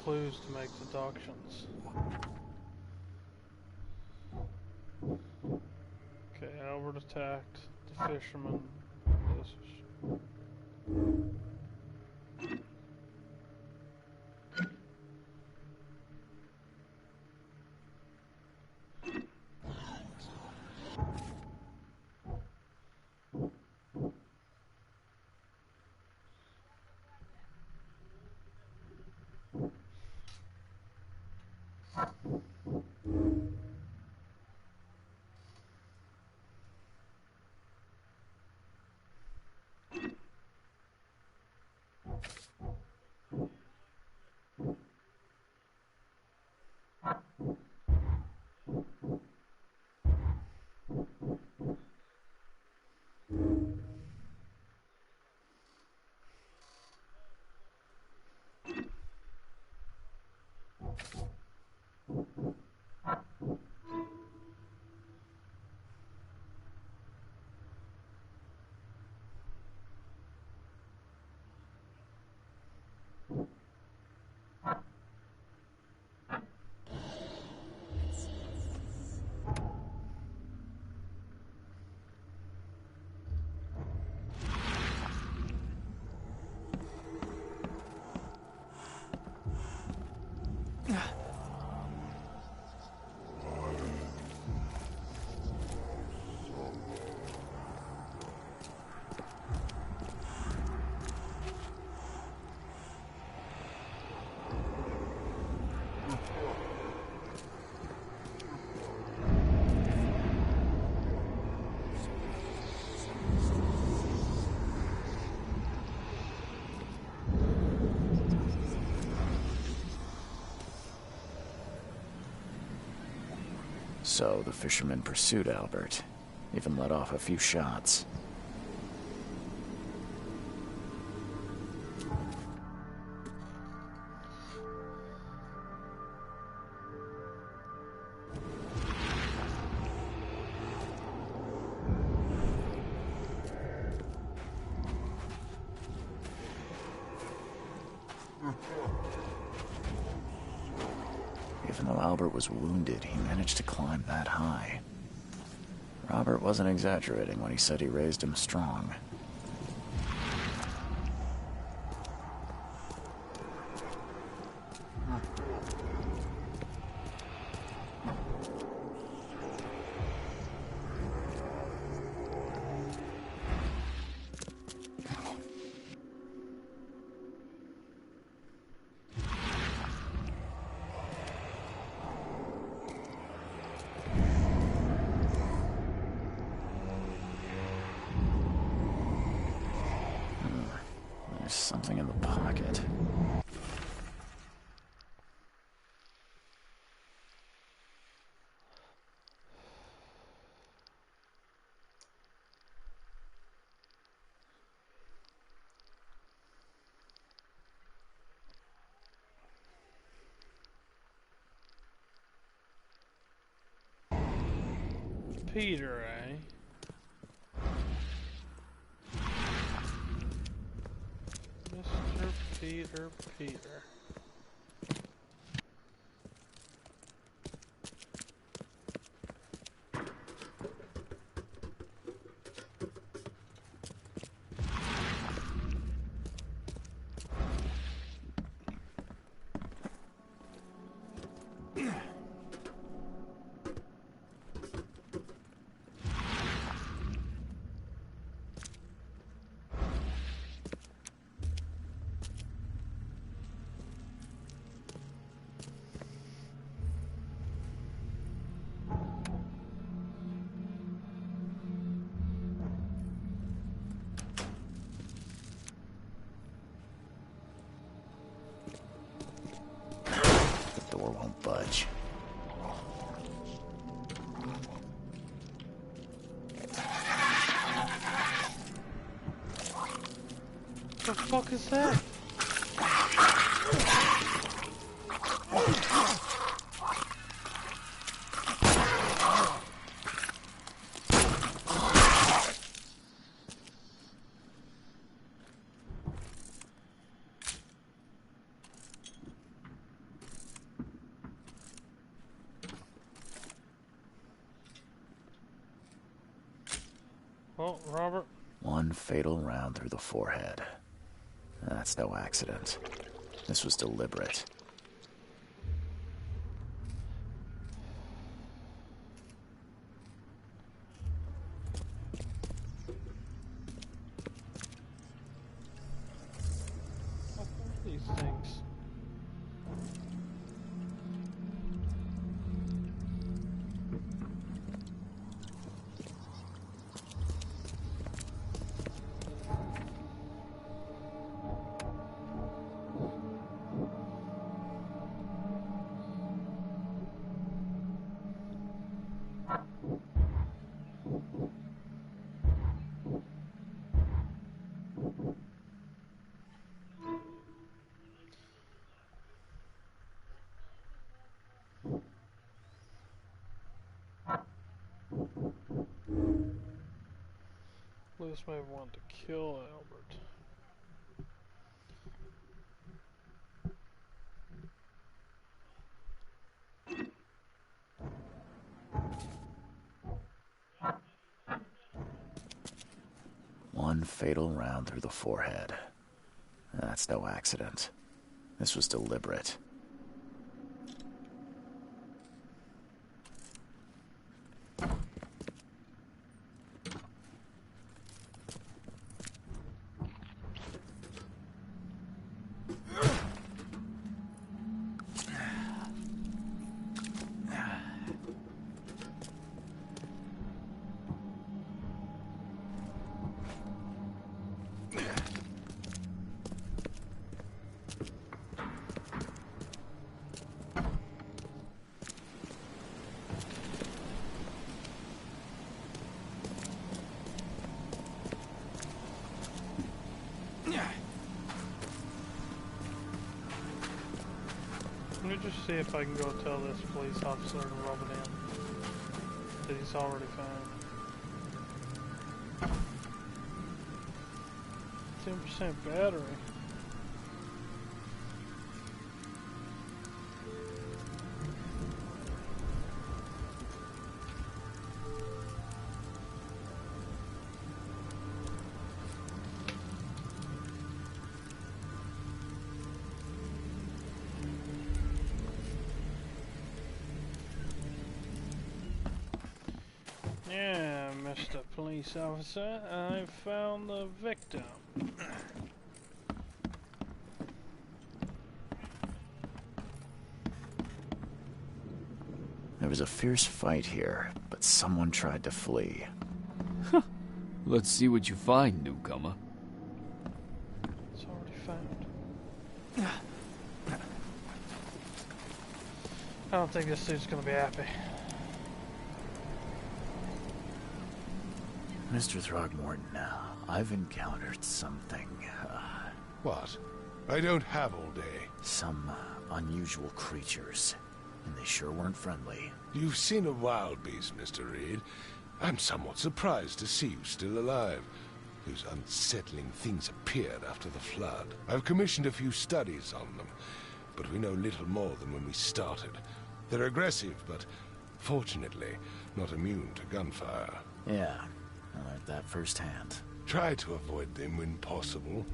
clues to make deductions. Okay, Albert attacked the fisherman. This is... So the fisherman pursued Albert, even let off a few shots. Even though Albert was wounded, he managed to climb that high. Robert wasn't exaggerating when he said he raised him strong. There's something in the pocket. Peter, eh? Mr. Peter. The door won't budge. What the fuck is that? Oh, Robert. One fatal round through the forehead. That's no accident. This was deliberate. What are these things? Lewis may want to kill Albert. One fatal round through the forehead. That's no accident. This was deliberate. Let me just see if I can go tell this police officer to rub it in that he's already found. 10% battery. Yeah, Mr. Police Officer, I found the victim. There was a fierce fight here, but someone tried to flee. Let's see what you find, newcomer. It's already found. I don't think this dude's gonna be happy. Mr. Throgmorton, I've encountered something. What? I don't have all day. Some unusual creatures, and they sure weren't friendly. You've seen a wild beast, Mr. Reed. I'm somewhat surprised to see you still alive. Those unsettling things appeared after the flood. I've commissioned a few studies on them, but we know little more than when we started. They're aggressive, but fortunately not immune to gunfire. Yeah, I learned that firsthand. Try to avoid them when possible.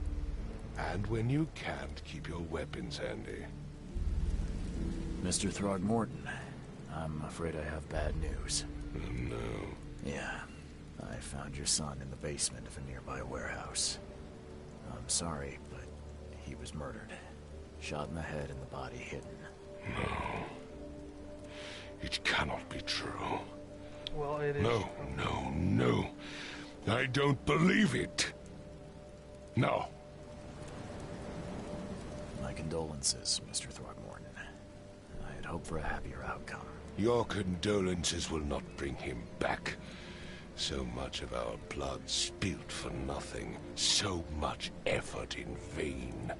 And when you can't, keep your weapons handy. Mr. Throgmorton, I'm afraid I have bad news. Oh, no. Yeah, I found your son in the basement of a nearby warehouse. I'm sorry, but he was murdered. Shot in the head and the body hidden. No. It cannot be true. Well, it is. No, no, no. I don't believe it. No. My condolences, Mr. Throgmorton. I had hoped for a happier outcome. Your condolences will not bring him back. So much of our blood spilt for nothing. So much effort in vain.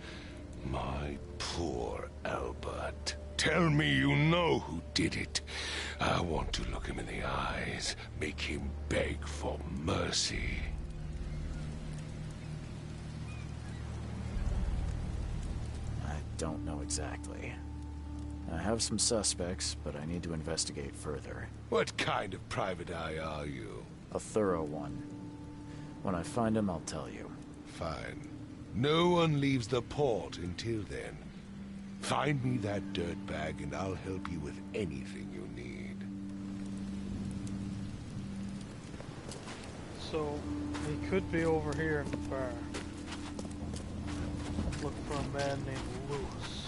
My poor Albert. Tell me you know who did it. I want to look him in the eyes, make him beg for mercy. I don't know exactly. I have some suspects, but I need to investigate further. What kind of private eye are you? A thorough one. When I find him, I'll tell you. Fine. No one leaves the port until then. Find me that dirtbag and I'll help you with anything you need. So, he could be over here in the bar. Look for a man named Lewis.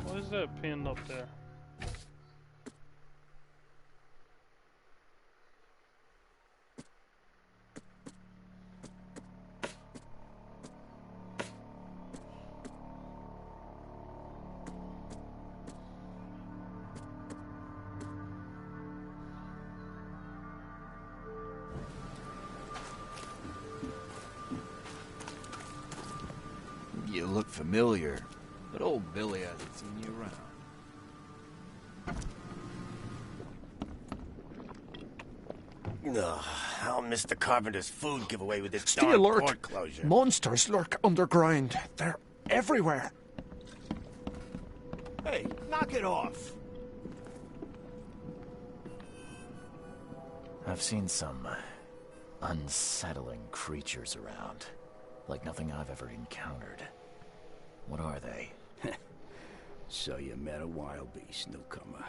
What is that pinned up there? You look familiar, but old Billy hasn't seen you around. Ugh, I'll miss the carpenter's food giveaway with this Stay darn alert. port closure. Monsters lurk underground. They're everywhere. Hey, knock it off. I've seen some unsettling creatures around. Like nothing I've ever encountered. What are they? So you met a wild beast, newcomer.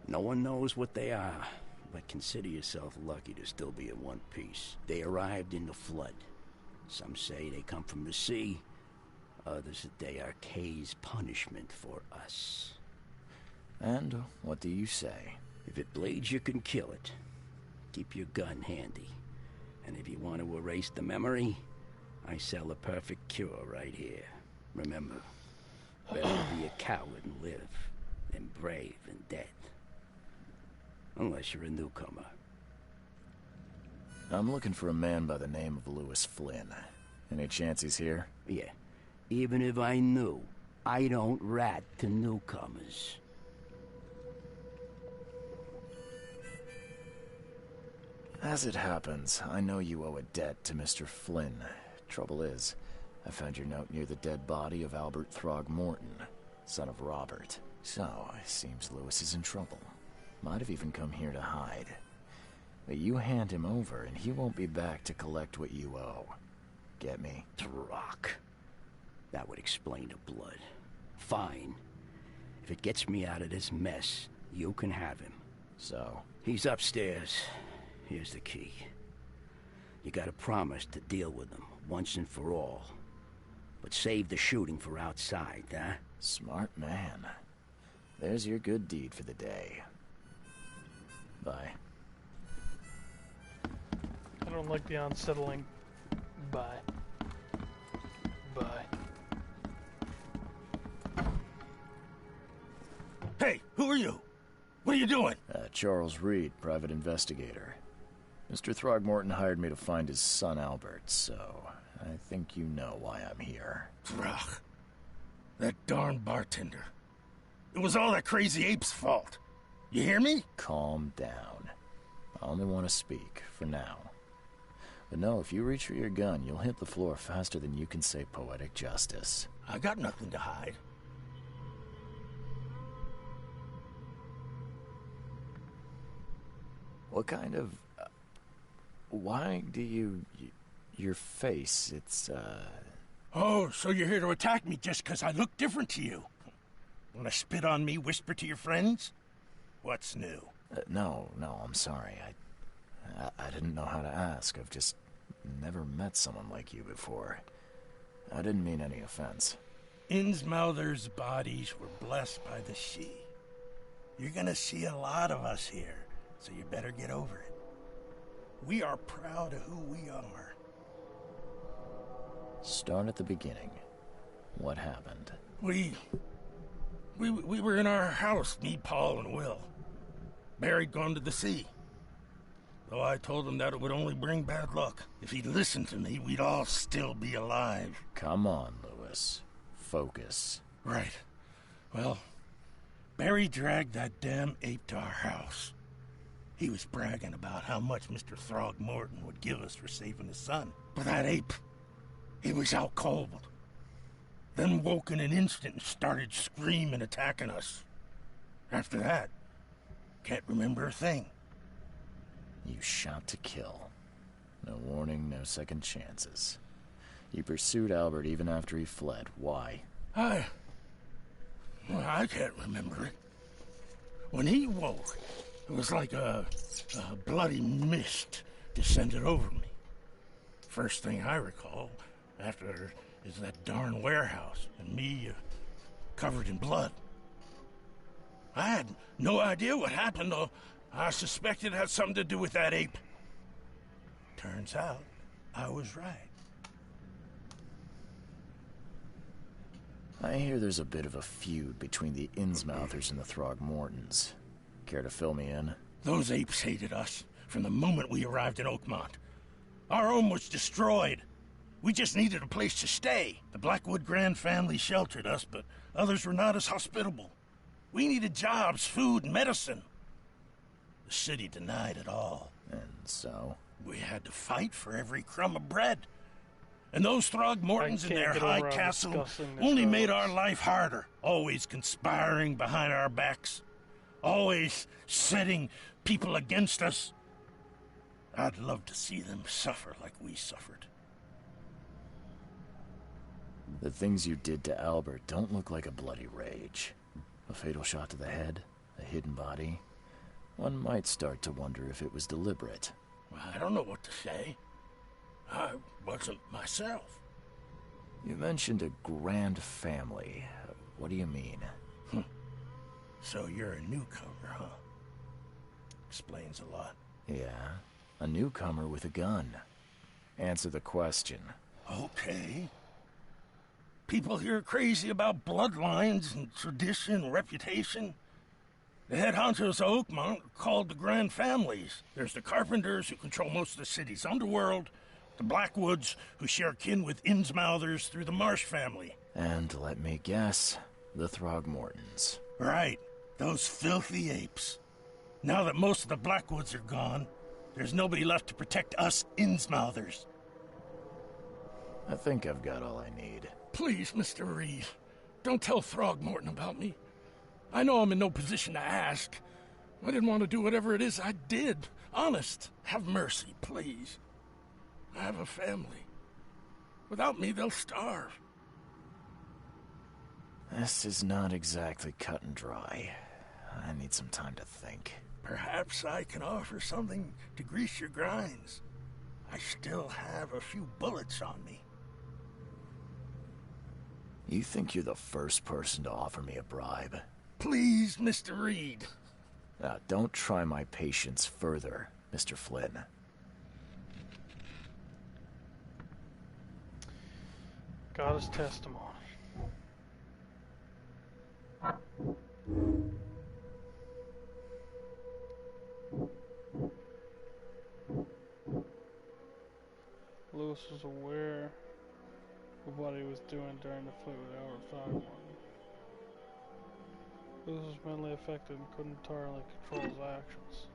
No one knows what they are, but consider yourself lucky to still be in one piece. They arrived in the flood. Some say they come from the sea. Others that they are Kay's punishment for us. And what do you say? If it bleeds, you can kill it. Keep your gun handy. And if you want to erase the memory, I sell a perfect cure right here. Remember, better be a coward and live than brave and dead. Unless you're a newcomer. I'm looking for a man by the name of Lewis Flynn. Any chance he's here? Yeah. Even if I knew, I don't rat to newcomers. As it happens, I know you owe a debt to Mr. Flynn. Trouble is, I found your note near the dead body of Albert Throgmorton, son of Robert. So, it seems Lewis is in trouble. Might have even come here to hide. But you hand him over, and he won't be back to collect what you owe. Get me? Rock. That would explain the blood. Fine. If it gets me out of this mess, you can have him. So? He's upstairs. Here's the key. You gotta promise to deal with him, once and for all. But save the shooting for outside, huh? Smart man. There's your good deed for the day. Bye. I don't like the unsettling. Bye. Bye. Hey, who are you? What are you doing? Charles Reed, private investigator. Mr. Throgmorton hired me to find his son Albert, so I think you know why I'm here. Ugh. That darn bartender. It was all that crazy ape's fault. You hear me? Calm down. I only want to speak, for now. But no, if you reach for your gun, you'll hit the floor faster than you can say poetic justice. I got nothing to hide. What kind of... why do you... your face, it's, Oh, so you're here to attack me just because I look different to you? Want to spit on me, whisper to your friends? What's new? No, I'm sorry. I didn't know how to ask. I've just never met someone like you before. I didn't mean any offense. Innsmouther's bodies were blessed by the sea. You're gonna see a lot of us here, so you better get over it. We are proud of who we are. Start at the beginning. What happened? We were in our house, me, Paul, and Will. Barry'd gone to the sea. Though I told him that it would only bring bad luck. If he'd listened to me, we'd all still be alive. Come on, Lewis. Focus. Right. Well, Barry dragged that damn ape to our house. He was bragging about how much Mr. Throgmorton would give us for saving his son. But that ape, he was out cold. Then woke in an instant and started screaming, attacking us. After that, Can't remember a thing. You shot to kill. No warning, no second chances. You pursued Albert even after he fled. Why? I can't remember it. When he woke, it was like a bloody mist descended over me. First thing I recall after is that darn warehouse and me covered in blood. I had no idea what happened, though. I suspected it had something to do with that ape. Turns out, I was right. I hear there's a bit of a feud between the Innsmouthers and the Throgmortons. Care to fill me in? Those apes hated us from the moment we arrived in Oakmont. Our home was destroyed. We just needed a place to stay. The Blackwood Grand family sheltered us, but others were not as hospitable. We needed jobs, food, and medicine. The city denied it all. And so? We had to fight for every crumb of bread. And those Throgmortons in their high castle only made our life harder. Always conspiring behind our backs. Always setting people against us. I'd love to see them suffer like we suffered. The things you did to Albert don't look like a bloody rage. A fatal shot to the head, a hidden body. One might start to wonder if it was deliberate. Well, I don't know what to say. I wasn't myself. You mentioned a grand family. What do you mean? So you're a newcomer, huh? Explains a lot. Yeah, a newcomer with a gun. Answer the question. Okay. People here are crazy about bloodlines and tradition and reputation. The head honchos of Oakmont are called the Grand Families. There's the Carpenters, who control most of the city's underworld, the Blackwoods, who share kin with Innsmouthers through the Marsh family. And let me guess, the Throgmortons. Right, those filthy apes. Now that most of the Blackwoods are gone, there's nobody left to protect us Innsmouthers. I think I've got all I need. Please, Mr. Reed, don't tell Throgmorton about me. I know I'm in no position to ask. I didn't want to do whatever it is I did. Honest, have mercy, please. I have a family. Without me, they'll starve. This is not exactly cut and dry. I need some time to think. Perhaps I can offer something to grease your grinds. I still have a few bullets on me. You think you're the first person to offer me a bribe? Please, Mr. Reed. Don't try my patience further, Mr. Flynn. Got his testimony. Lewis was aware of what he was doing during the fight with Albert Throgmorton. Lewis was mentally affected and couldn't entirely control his actions.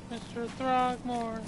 Mr. Throgmorton.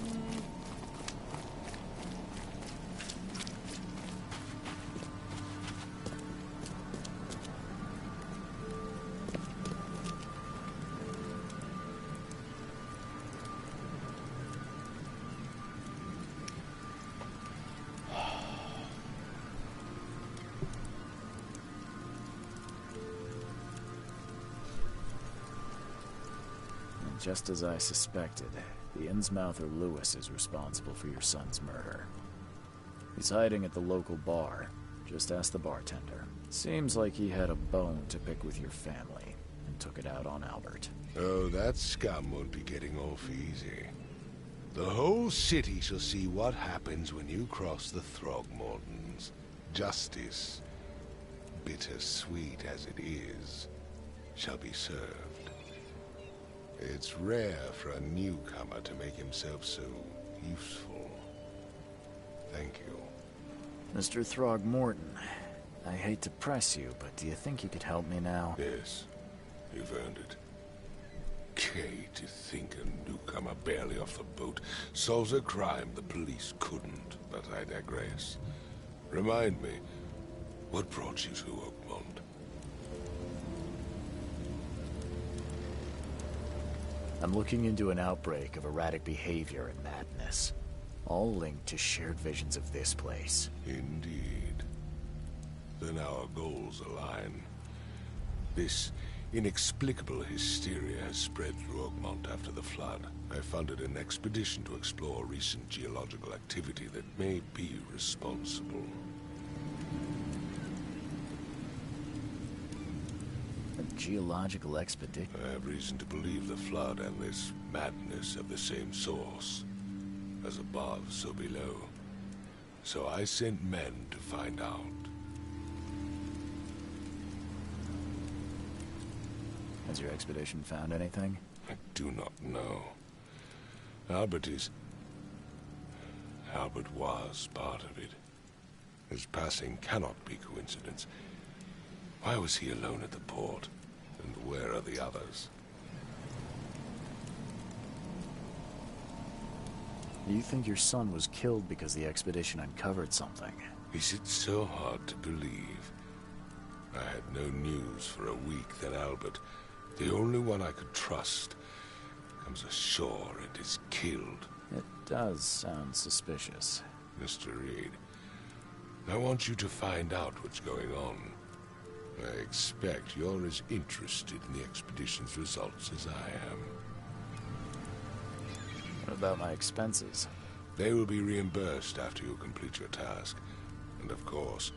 Just as I suspected, the Innsmouther Lewis is responsible for your son's murder. He's hiding at the local bar. Just ask the bartender. Seems like he had a bone to pick with your family, and took it out on Albert. Oh, that scum won't be getting off easy. The whole city shall see what happens when you cross the Throgmortons. Justice, bittersweet as it is, shall be served. It's rare for a newcomer to make himself so useful. Thank you. Mr. Throgmorton, I hate to press you, but do you think you could help me now? Yes, you've earned it. Okay, to think a newcomer barely off the boat solves a crime the police couldn't, but I digress. Remind me, what brought you to Oakmont? I'm looking into an outbreak of erratic behavior and madness, all linked to shared visions of this place. Indeed. Then our goals align. This inexplicable hysteria has spread through Oakmont after the flood. I funded an expedition to explore recent geological activity that may be responsible. A geological expedition? I have reason to believe the flood and this madness have the same source. As above, so below. So I sent men to find out. Has your expedition found anything? I do not know. Albert was part of it. His passing cannot be coincidence. Why was he alone at the port? And where are the others? You think your son was killed because the expedition uncovered something? Is it so hard to believe? I had no news for a week, then Albert, the only one I could trust, comes ashore and is killed. It does sound suspicious. Mr. Reed, I want you to find out what's going on. I expect you're as interested in the expedition's results as I am. What about my expenses? They will be reimbursed after you complete your task. And of course,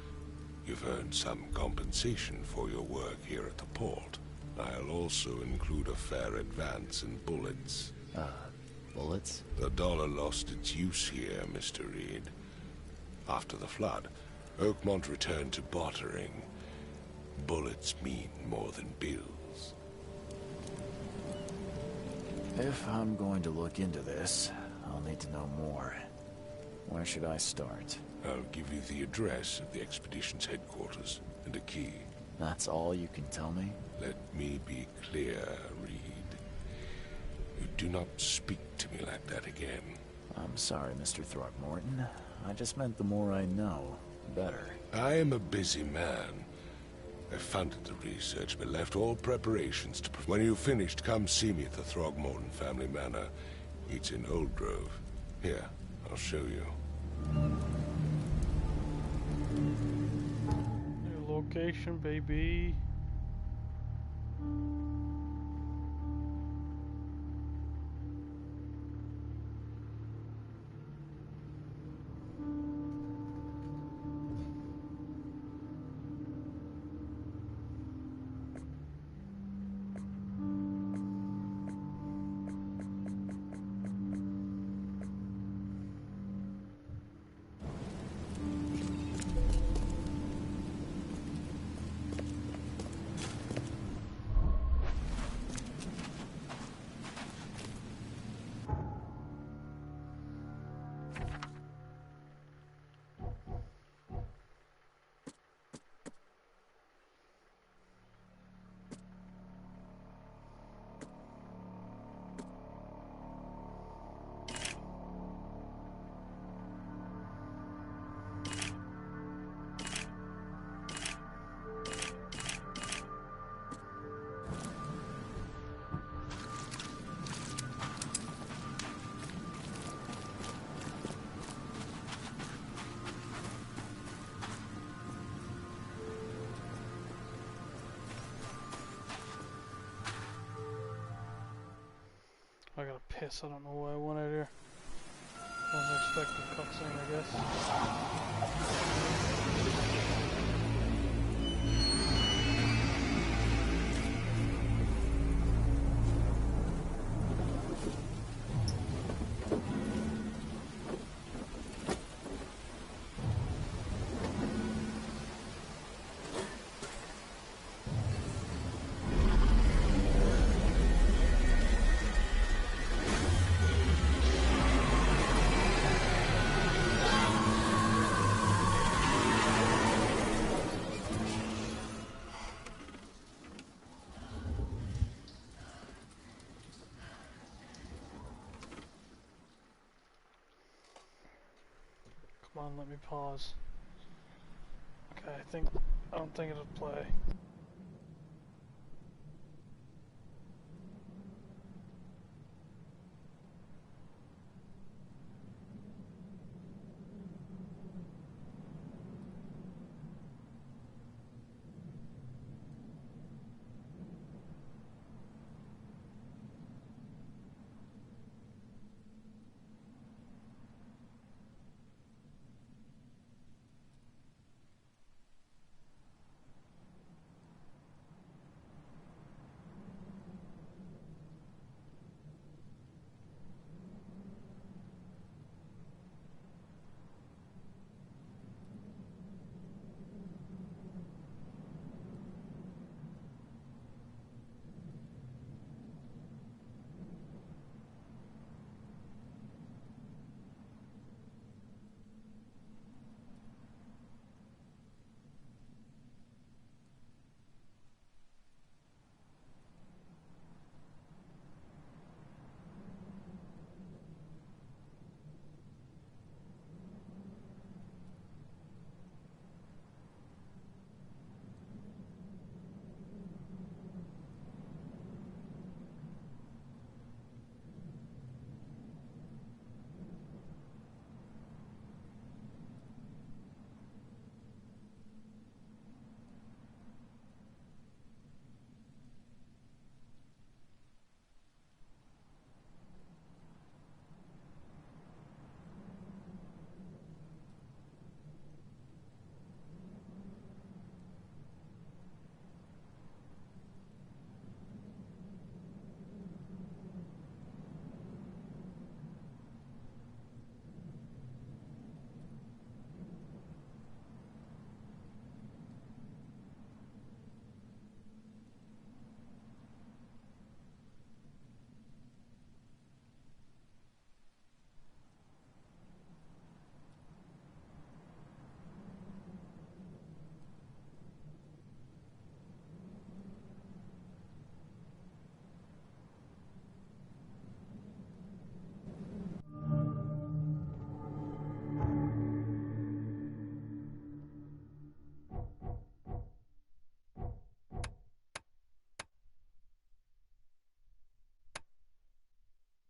you've earned some compensation for your work here at the port. I'll also include a fair advance in bullets. Bullets? The dollar lost its use here, Mr. Reed. After the flood, Oakmont returned to bartering. Bullets mean more than bills. If I'm going to look into this, I'll need to know more. Where should I start? I'll give you the address of the expedition's headquarters and a key. That's all you can tell me? Let me be clear, Reed. You do not speak to me like that again. I'm sorry, Mr. Throgmorton. I just meant the more I know, the better. I am a busy man. I funded the research, but left all preparations to... When you've finished, come see me at the Throgmorton family manor. It's in Old Grove. Here, I'll show you. New location, baby. I gotta piss, I don't know why I went out here. Wasn't expecting cutscene, I guess. on, let me pause. Okay, I don't think it'll play.